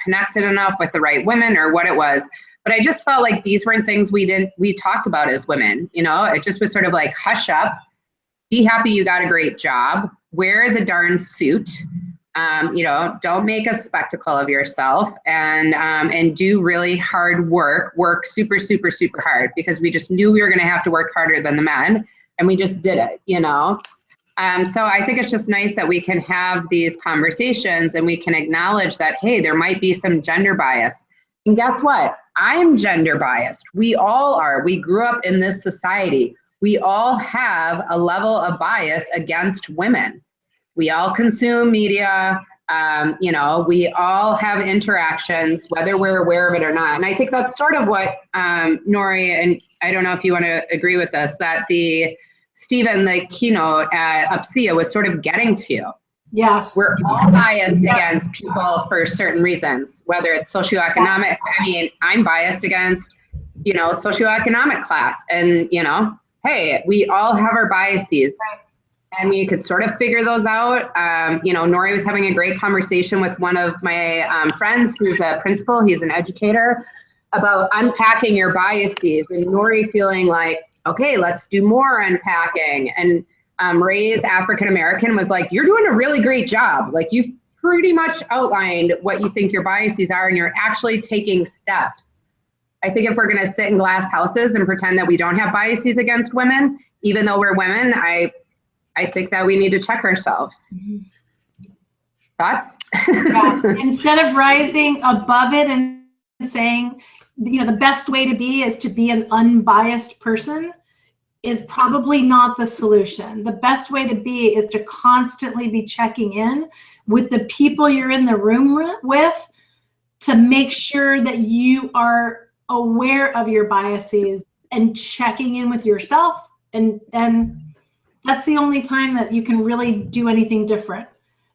connected enough with the right women or what it was. But I just felt like these weren't things we talked about as women. You know, it just was sort of like, hush up, be happy you got a great job, wear the darn suit. You know, don't make a spectacle of yourself, and do really hard work super, super, super hard, because we just knew we were going to have to work harder than the men, and we just did it, you know? So I think it's just nice that we can have these conversations and we can acknowledge that, hey, there might be some gender bias. And guess what? I'm gender biased. We all are. We grew up in this society. We all have a level of bias against women. We all consume media, you know, we all have interactions, whether we're aware of it or not. And I think that's sort of what Nori, and I don't know if you want to agree with this, that Stephen, the keynote at UPSIA was sort of getting to. Yes. We're all biased against people for certain reasons, whether it's socioeconomic. I mean, I'm biased against, you know, socioeconomic class. And, you know, hey, we all have our biases. And we could sort of figure those out. You know, Nori was having a great conversation with one of my friends who's a principal, he's an educator, about unpacking your biases, and Nori feeling like, okay, let's do more unpacking. And Ray's African-American was like, you're doing a really great job. Like, you've pretty much outlined what you think your biases are, and you're actually taking steps. I think if we're gonna sit in glass houses and pretend that we don't have biases against women, even though we're women, I think that we need to check ourselves. Thoughts? Yeah. Instead of rising above it and saying, you know, the best way to be is to be an unbiased person, is probably not the solution. The best way to be is to constantly be checking in with the people you're in the room with, to make sure that you are aware of your biases and checking in with yourself, and that's the only time that you can really do anything different.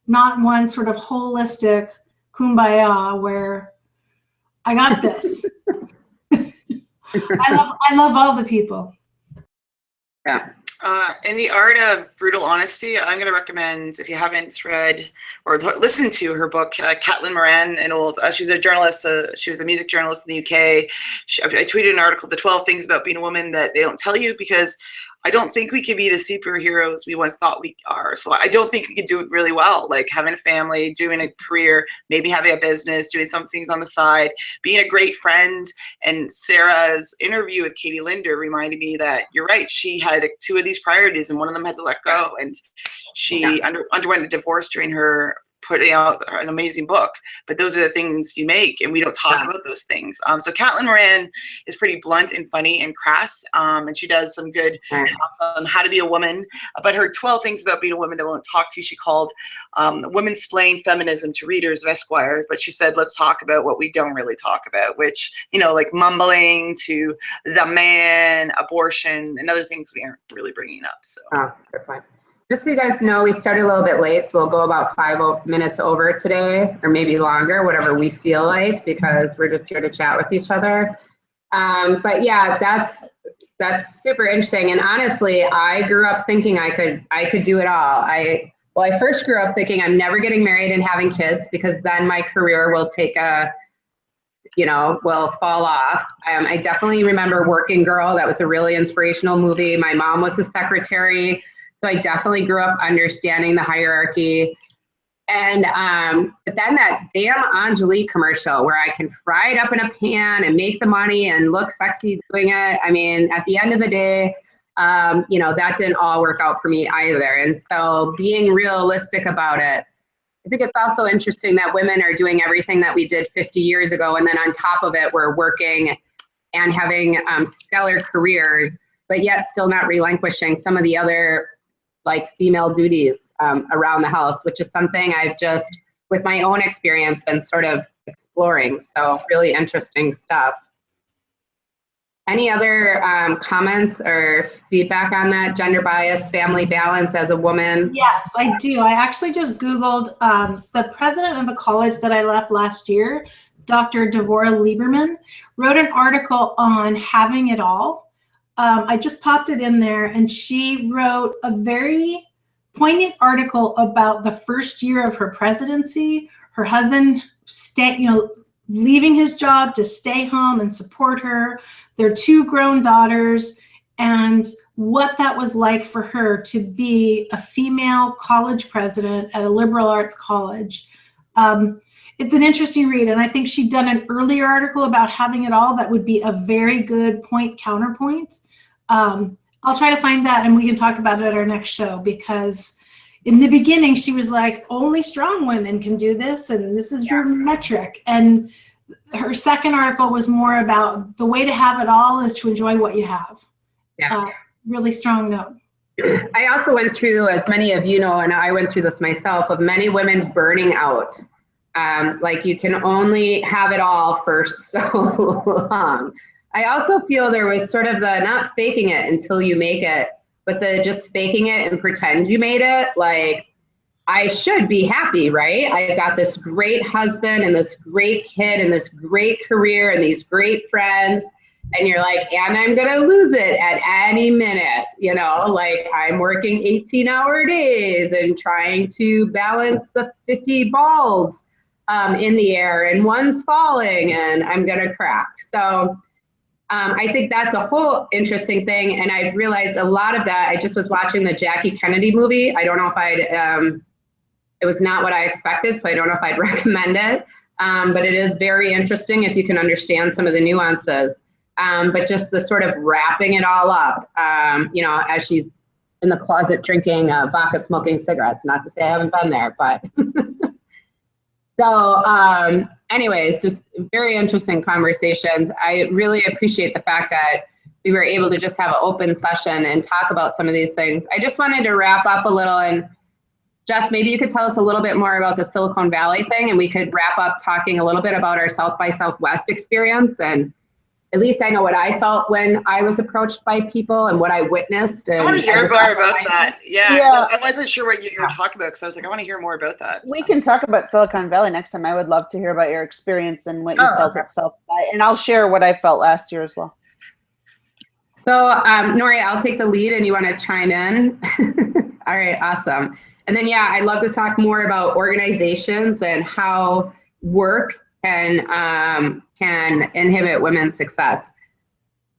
Not one sort of holistic kumbaya where I got this. I love all the people. Yeah. In the Art of Brutal Honesty, I'm going to recommend, if you haven't read or listened to her book, Caitlin Moran, she's a journalist. She was a music journalist in the UK. I tweeted an article, The 12 Things About Being a Woman That They Don't Tell You, because I don't think we can be the superheroes we once thought we are. So I don't think we could do it really well, like having a family, doing a career, maybe having a business, doing some things on the side, being a great friend. And Sarah's interview with Katie Linder reminded me that you're right. She had two of these priorities and one of them had to let go. And she underwent a divorce during her putting out an amazing book. But those are the things you make, and we don't talk about those things. So Caitlin Moran is pretty blunt and funny and crass, and she does some good talks on how to be a woman. But her 12 things about being a woman that won't talk to you, she called Women-Splain Feminism to readers of Esquire. But she said, let's talk about what we don't really talk about, which, you know, like mumbling to the man, abortion, and other things we aren't really bringing up. So. Good point. Just so you guys know, we started a little bit late, so we'll go about 5 minutes over today, or maybe longer, whatever we feel like, because we're just here to chat with each other. But yeah, that's super interesting. And honestly, I grew up thinking I could do it all. I first grew up thinking I'm never getting married and having kids, because then my career will will fall off. I definitely remember Working Girl. That was a really inspirational movie. My mom was a secretary. So I definitely grew up understanding the hierarchy. And but then that damn Angelique commercial where I can fry it up in a pan and make the money and look sexy doing it. I mean, at the end of the day, that didn't all work out for me either. And so being realistic about it, I think it's also interesting that women are doing everything that we did 50 years ago. And then on top of it, we're working and having stellar careers, but yet still not relinquishing some of the other like female duties. around the house, which is something I've just, with my own experience, been sort of exploring. So really interesting stuff. Any other comments or feedback on that? Gender bias, family balance as a woman? Yes, I do. I actually just Googled the president of the college that I left last year, Dr. Devorah Lieberman, wrote an article on having it all. I just popped it in there, and she wrote a very poignant article about the first year of her presidency. Her husband leaving his job to stay home and support her, their 2 grown daughters, and what that was like for her to be a female college president at a liberal arts college. It's an interesting read, and I think she'd done an earlier article about having it all that would be a very good counterpoint. I'll try to find that, and we can talk about it at our next show, because in the beginning she was like, only strong women can do this, and this is your metric. And her second article was more about the way to have it all is to enjoy what you have. Really strong note. I also went through, as many of you know, and I went through this myself, of many women burning out. Like you can only have it all for so long. I also feel there was sort of the not faking it until you make it, but the just faking it and pretend you made it. Like, I should be happy, right? I've got this great husband and this great kid and this great career and these great friends. And you're like, and I'm going to lose it at any minute. You know, like I'm working 18-hour days and trying to balance the 50 balls in the air, and one's falling and I'm going to crack. So I think that's a whole interesting thing. And I've realized a lot of that. I just was watching the Jackie Kennedy movie. I don't know if it was not what I expected, so I don't know if I'd recommend it. But it is very interesting if you can understand some of the nuances. But just the sort of wrapping it all up, you know, as she's in the closet drinking vodka, smoking cigarettes. Not to say I haven't been there, but so anyways, just very interesting conversations. I really appreciate the fact that we were able to just have an open session and talk about some of these things. I just wanted to wrap up a little, and Jess, maybe you could tell us a little bit more about the Silicon Valley thing, and we could wrap up talking a little bit about our South by Southwest experience. And at least I know what I felt when I was approached by people and what I witnessed. And I want to hear more about that. Yeah. Yeah. I wasn't sure what you were talking about, because I was like, I want to hear more about that. We can talk about Silicon Valley next time. I would love to hear about your experience and what you felt at South by, and I'll share what I felt last year as well. So, Nori, I'll take the lead and you want to chime in? All right, awesome. And then, yeah, I'd love to talk more about organizations and how work can inhibit women's success.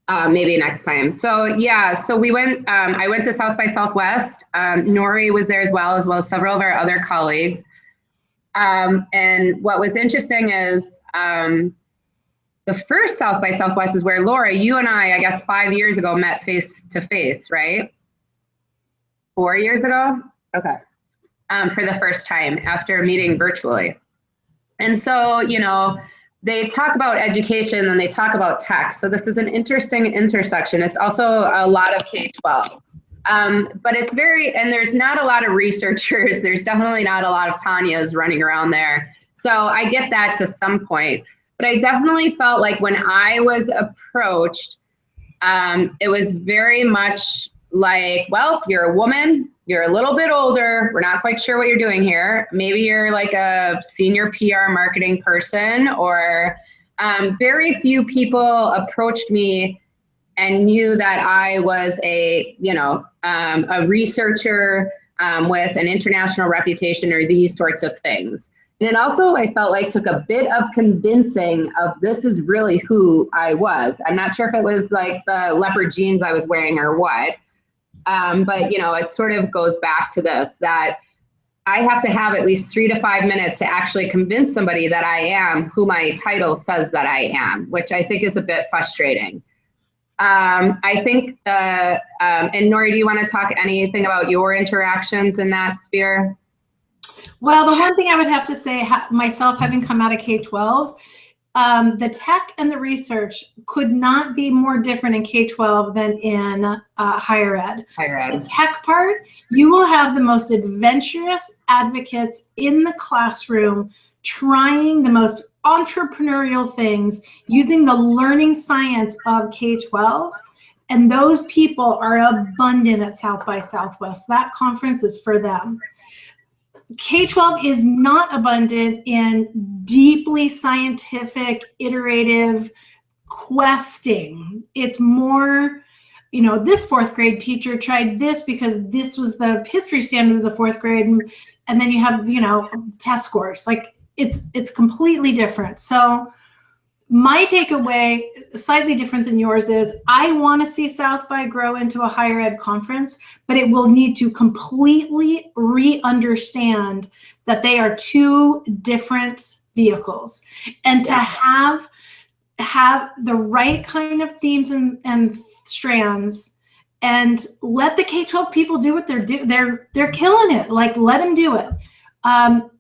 Maybe next time. So yeah, so we went, I went to South by Southwest. Nori was there as well as several of our other colleagues. And what was interesting is the first South by Southwest is where Laura, you and I guess 5 years ago met face to face, right? 4 years ago? Okay. For the first time after meeting virtually. And so, you know, they talk about education and they talk about tech. So this is an interesting intersection. It's also a lot of K-12. But it's and there's not a lot of researchers. There's definitely not a lot of Tanyas running around there. So I get that to some point. But I definitely felt like when I was approached, it was very much like, well, you're a woman, you're a little bit older, we're not quite sure what you're doing here. Maybe you're like a senior PR marketing person, or very few people approached me and knew that I was a researcher with an international reputation or these sorts of things. And it also, I felt like, took a bit of convincing of this is really who I was. I'm not sure if it was like the leopard jeans I was wearing or what. But, you know, it sort of goes back to this, that I have to have at least 3 to 5 minutes to actually convince somebody that I am who my title says that I am, which I think is a bit frustrating. I think, and Nori, do you want to talk anything about your interactions in that sphere? Well, the one thing I would have to say, myself having come out of K-12, the tech and the research could not be more different in K-12 than in higher ed. The tech part, you will have the most adventurous advocates in the classroom trying the most entrepreneurial things using the learning science of K-12. And those people are abundant at South by Southwest. That conference is for them. K-12 is not abundant in deeply scientific, iterative questing. It's more, you know, this fourth grade teacher tried this because this was the history standard of the fourth grade, and then you have, you know, test scores. Like it's completely different. So my takeaway, slightly different than yours, is I want to see South by grow into a higher ed conference, but it will need to completely re-understand that they are two different vehicles, and to have the right kind of themes and strands, and let the K-12 people do what they're killing it. Like, let them do it.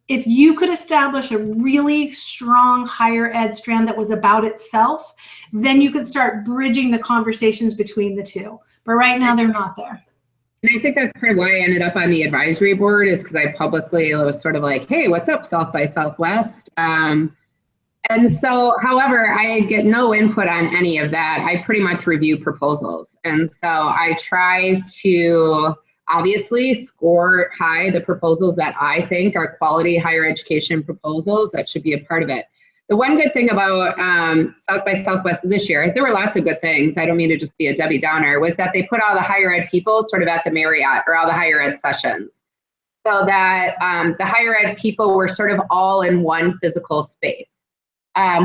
If you could establish a really strong higher ed strand that was about itself, then you could start bridging the conversations between the two. But right now, they're not there. And I think that's part of why I ended up on the advisory board, is because I publicly was sort of like, hey, what's up, South by Southwest? And so, however, I get no input on any of that. I pretty much review proposals. And so I try to obviously score high the proposals that I think are quality higher education proposals that should be a part of it. The one good thing about South by Southwest this year, there were lots of good things, I don't mean to just be a Debbie Downer, was that they put all the higher ed people sort of at the Marriott, or all the higher ed sessions, so that the higher ed people were sort of all in one physical space,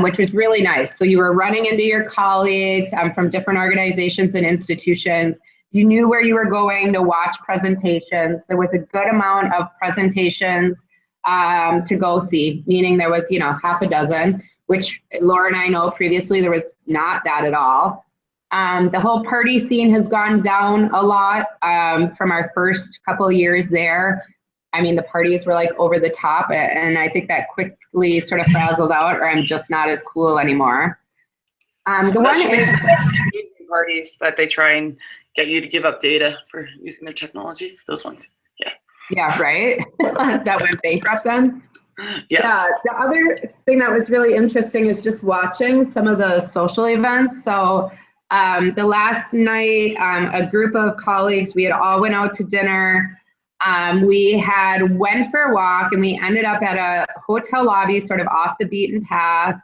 which was really nice. So you were running into your colleagues from different organizations and institutions. You knew where you were going to watch presentations. There was a good amount of presentations to go see, meaning there was, you know, half a dozen, which Laura and I know previously there was not that at all. The whole party scene has gone down a lot from our first couple of years there. I mean, the parties were like over the top, and I think that quickly sort of frazzled out, or I'm just not as cool anymore. The one is parties that they try and get you to give up data for using their technology. Those ones. Yeah. Yeah, right. That went bankrupt then. Yes. Yeah. The other thing that was really interesting is just watching some of the social events. So the last night, a group of colleagues, we had all went out to dinner. We went for a walk, and we ended up at a hotel lobby, sort of off the beaten path.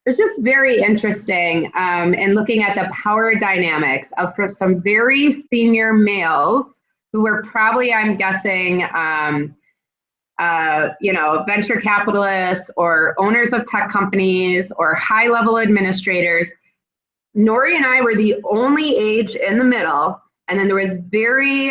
It's just very interesting in looking at the power dynamics of some very senior males who were probably, I'm guessing, you know, venture capitalists or owners of tech companies or high-level administrators. Nori and I were the only age in the middle, and then there was very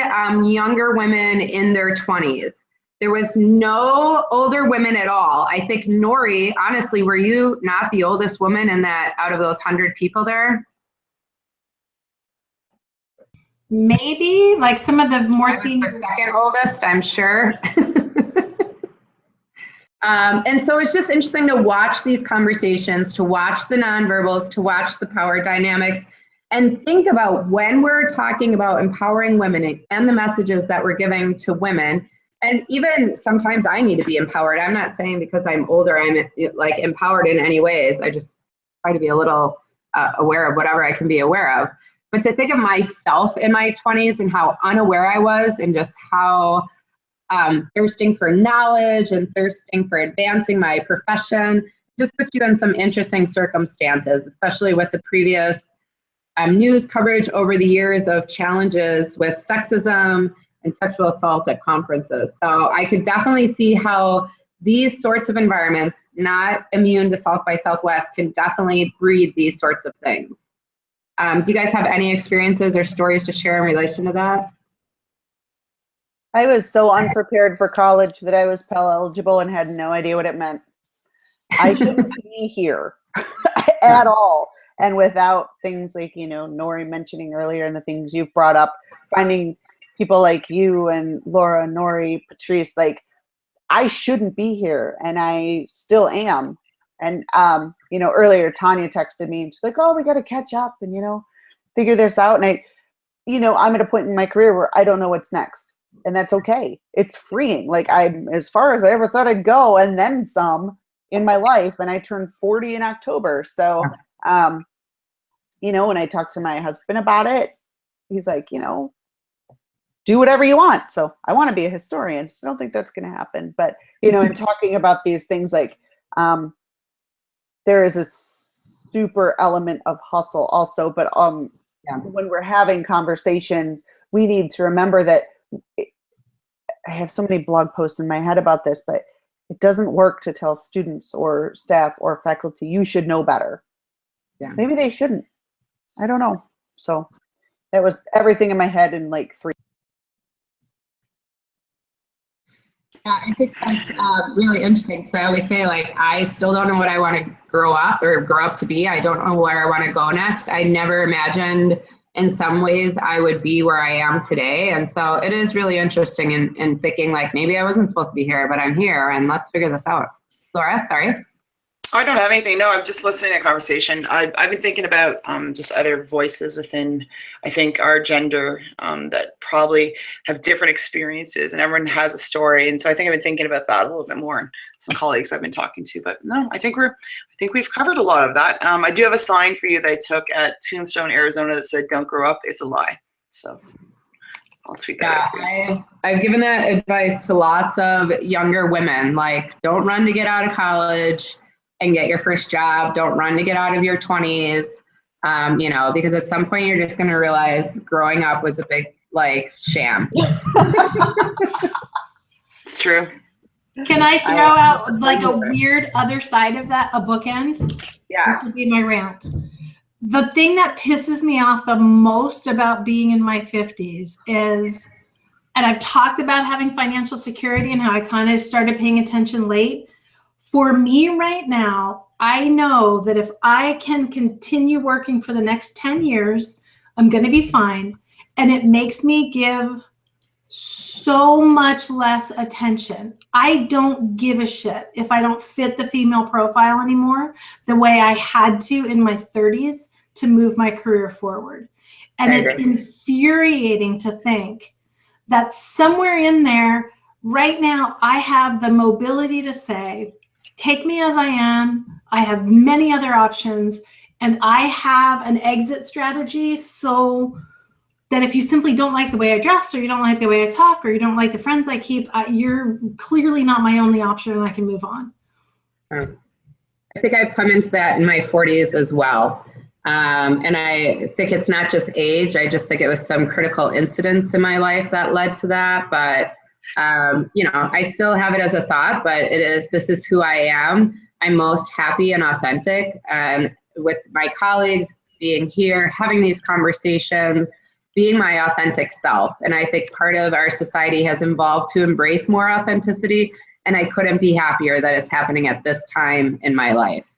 younger women in their 20s. There was no older women at all. I think, Nori, honestly, were you not the oldest woman in that, out of those 100 people there? Maybe, like some of the more senior. The second oldest, I'm sure. And so it's just interesting to watch these conversations, to watch the nonverbals, to watch the power dynamics, and think about when we're talking about empowering women and the messages that we're giving to women. And even sometimes I need to be empowered. I'm not saying because I'm older, I'm like empowered in any ways. I just try to be a little aware of whatever I can be aware of. But to think of myself in my 20s and how unaware I was, and just how thirsting for knowledge and thirsting for advancing my profession, just puts you in some interesting circumstances, especially with the previous news coverage over the years of challenges with sexism and sexual assault at conferences. So I could definitely see how these sorts of environments, not immune to South by Southwest, can definitely breed these sorts of things. Do you guys have any experiences or stories to share in relation to that? I was so unprepared for college that I was Pell eligible and had no idea what it meant. I shouldn't be here at all. And without things like, you know, Nori mentioning earlier, and the things you've brought up, finding people like you and Laura, Nori, Patrice, like, I shouldn't be here, and I still am. And earlier Tanya texted me and she's like, oh, we got to catch up and, figure this out. And I'm at a point in my career where I don't know what's next. And that's okay. It's freeing. Like, I'm as far as I ever thought I'd go and then some in my life. And I turned 40 in October. So, when I talked to my husband about it, he's like, do whatever you want. So I want to be a historian. I don't think that's going to happen. But, in talking about these things, like, there is a super element of hustle also. But when we're having conversations, we need to remember that I have so many blog posts in my head about this, but it doesn't work to tell students or staff or faculty, you should know better. Yeah. Maybe they shouldn't. I don't know. So that was everything in my head in like 3. Yeah, I think that's really interesting because I always say, like, I still don't know what I want to grow up to be. I don't know where I want to go next. I never imagined in some ways I would be where I am today. And so it is really interesting in thinking, like, maybe I wasn't supposed to be here, but I'm here and let's figure this out. Laura, sorry. I don't have anything. No, I'm just listening to the conversation. I've been thinking about just other voices within, I think, our gender that probably have different experiences, and everyone has a story. And so I think I've been thinking about that a little bit more. And some colleagues I've been talking to, but no, I think we've covered a lot of that. I do have a sign for you that I took at Tombstone, Arizona that said, "Don't grow up, it's a lie." So I'll tweet that out for you. I've given that advice to lots of younger women. Like, don't run to get out of college and get your first job. Don't run to get out of your 20s, because at some point you're just going to realize growing up was a big, like, sham. It's true. Can I throw out like a weird other side of that, a bookend? Yeah. This would be my rant. The thing that pisses me off the most about being in my 50s is, and I've talked about having financial security and how I kind of started paying attention late. For me right now, I know that if I can continue working for the next 10 years, I'm going to be fine. And it makes me give so much less attention. I don't give a shit if I don't fit the female profile anymore the way I had to in my 30s to move my career forward. And it's infuriating to think that somewhere in there right now, I have the mobility to say, take me as I am. I have many other options, and I have an exit strategy so that if you simply don't like the way I dress, or you don't like the way I talk, or you don't like the friends I keep, you're clearly not my only option, and I can move on. I think I've come into that in my 40s as well. And I think it's not just age. I just think it was some critical incidents in my life that led to that. But I still have it as a thought, but this is who I am. I'm most happy and authentic, and with my colleagues being here, having these conversations, being my authentic self. And I think part of our society has evolved to embrace more authenticity, and I couldn't be happier that it's happening at this time in my life.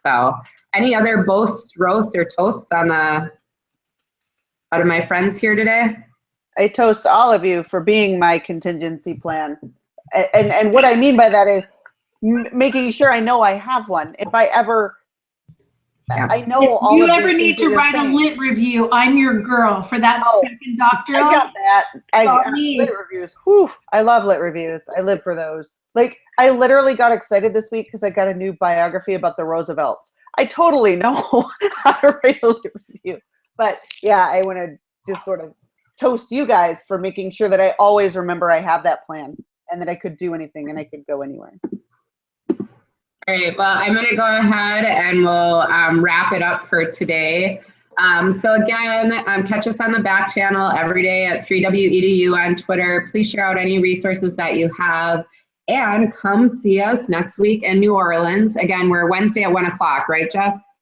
So any other boasts, roasts, or toasts out of my friends here today? I toast all of you for being my contingency plan. And what I mean by that is making sure I know I have one. If I ever, I know if all you of ever need to write a lit review, I'm your girl for that second doctoral. I got that. Lit reviews. Whew, I love lit reviews. I live for those. Like, I literally got excited this week because I got a new biography about the Roosevelts. I totally know how to write a lit review. But yeah, I want to just sort of toast you guys for making sure that I always remember I have that plan and that I could do anything and I could go anywhere. All right, well, I'm going to go ahead and we'll wrap it up for today. So again, catch us on the back channel every day at 3WEDU on Twitter. Please share out any resources that you have, and come see us next week in New Orleans. Again, we're Wednesday at 1 o'clock, right, Jess?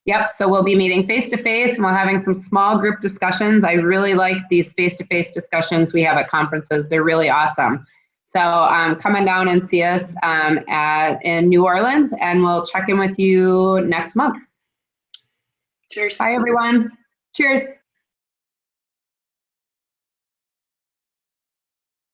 Yep, so we'll be meeting face-to-face, and we're having some small group discussions. I really like these face-to-face discussions we have at conferences. They're really awesome. So come on down and see us in New Orleans, and we'll check in with you next month. Cheers. Bye, everyone. Cheers.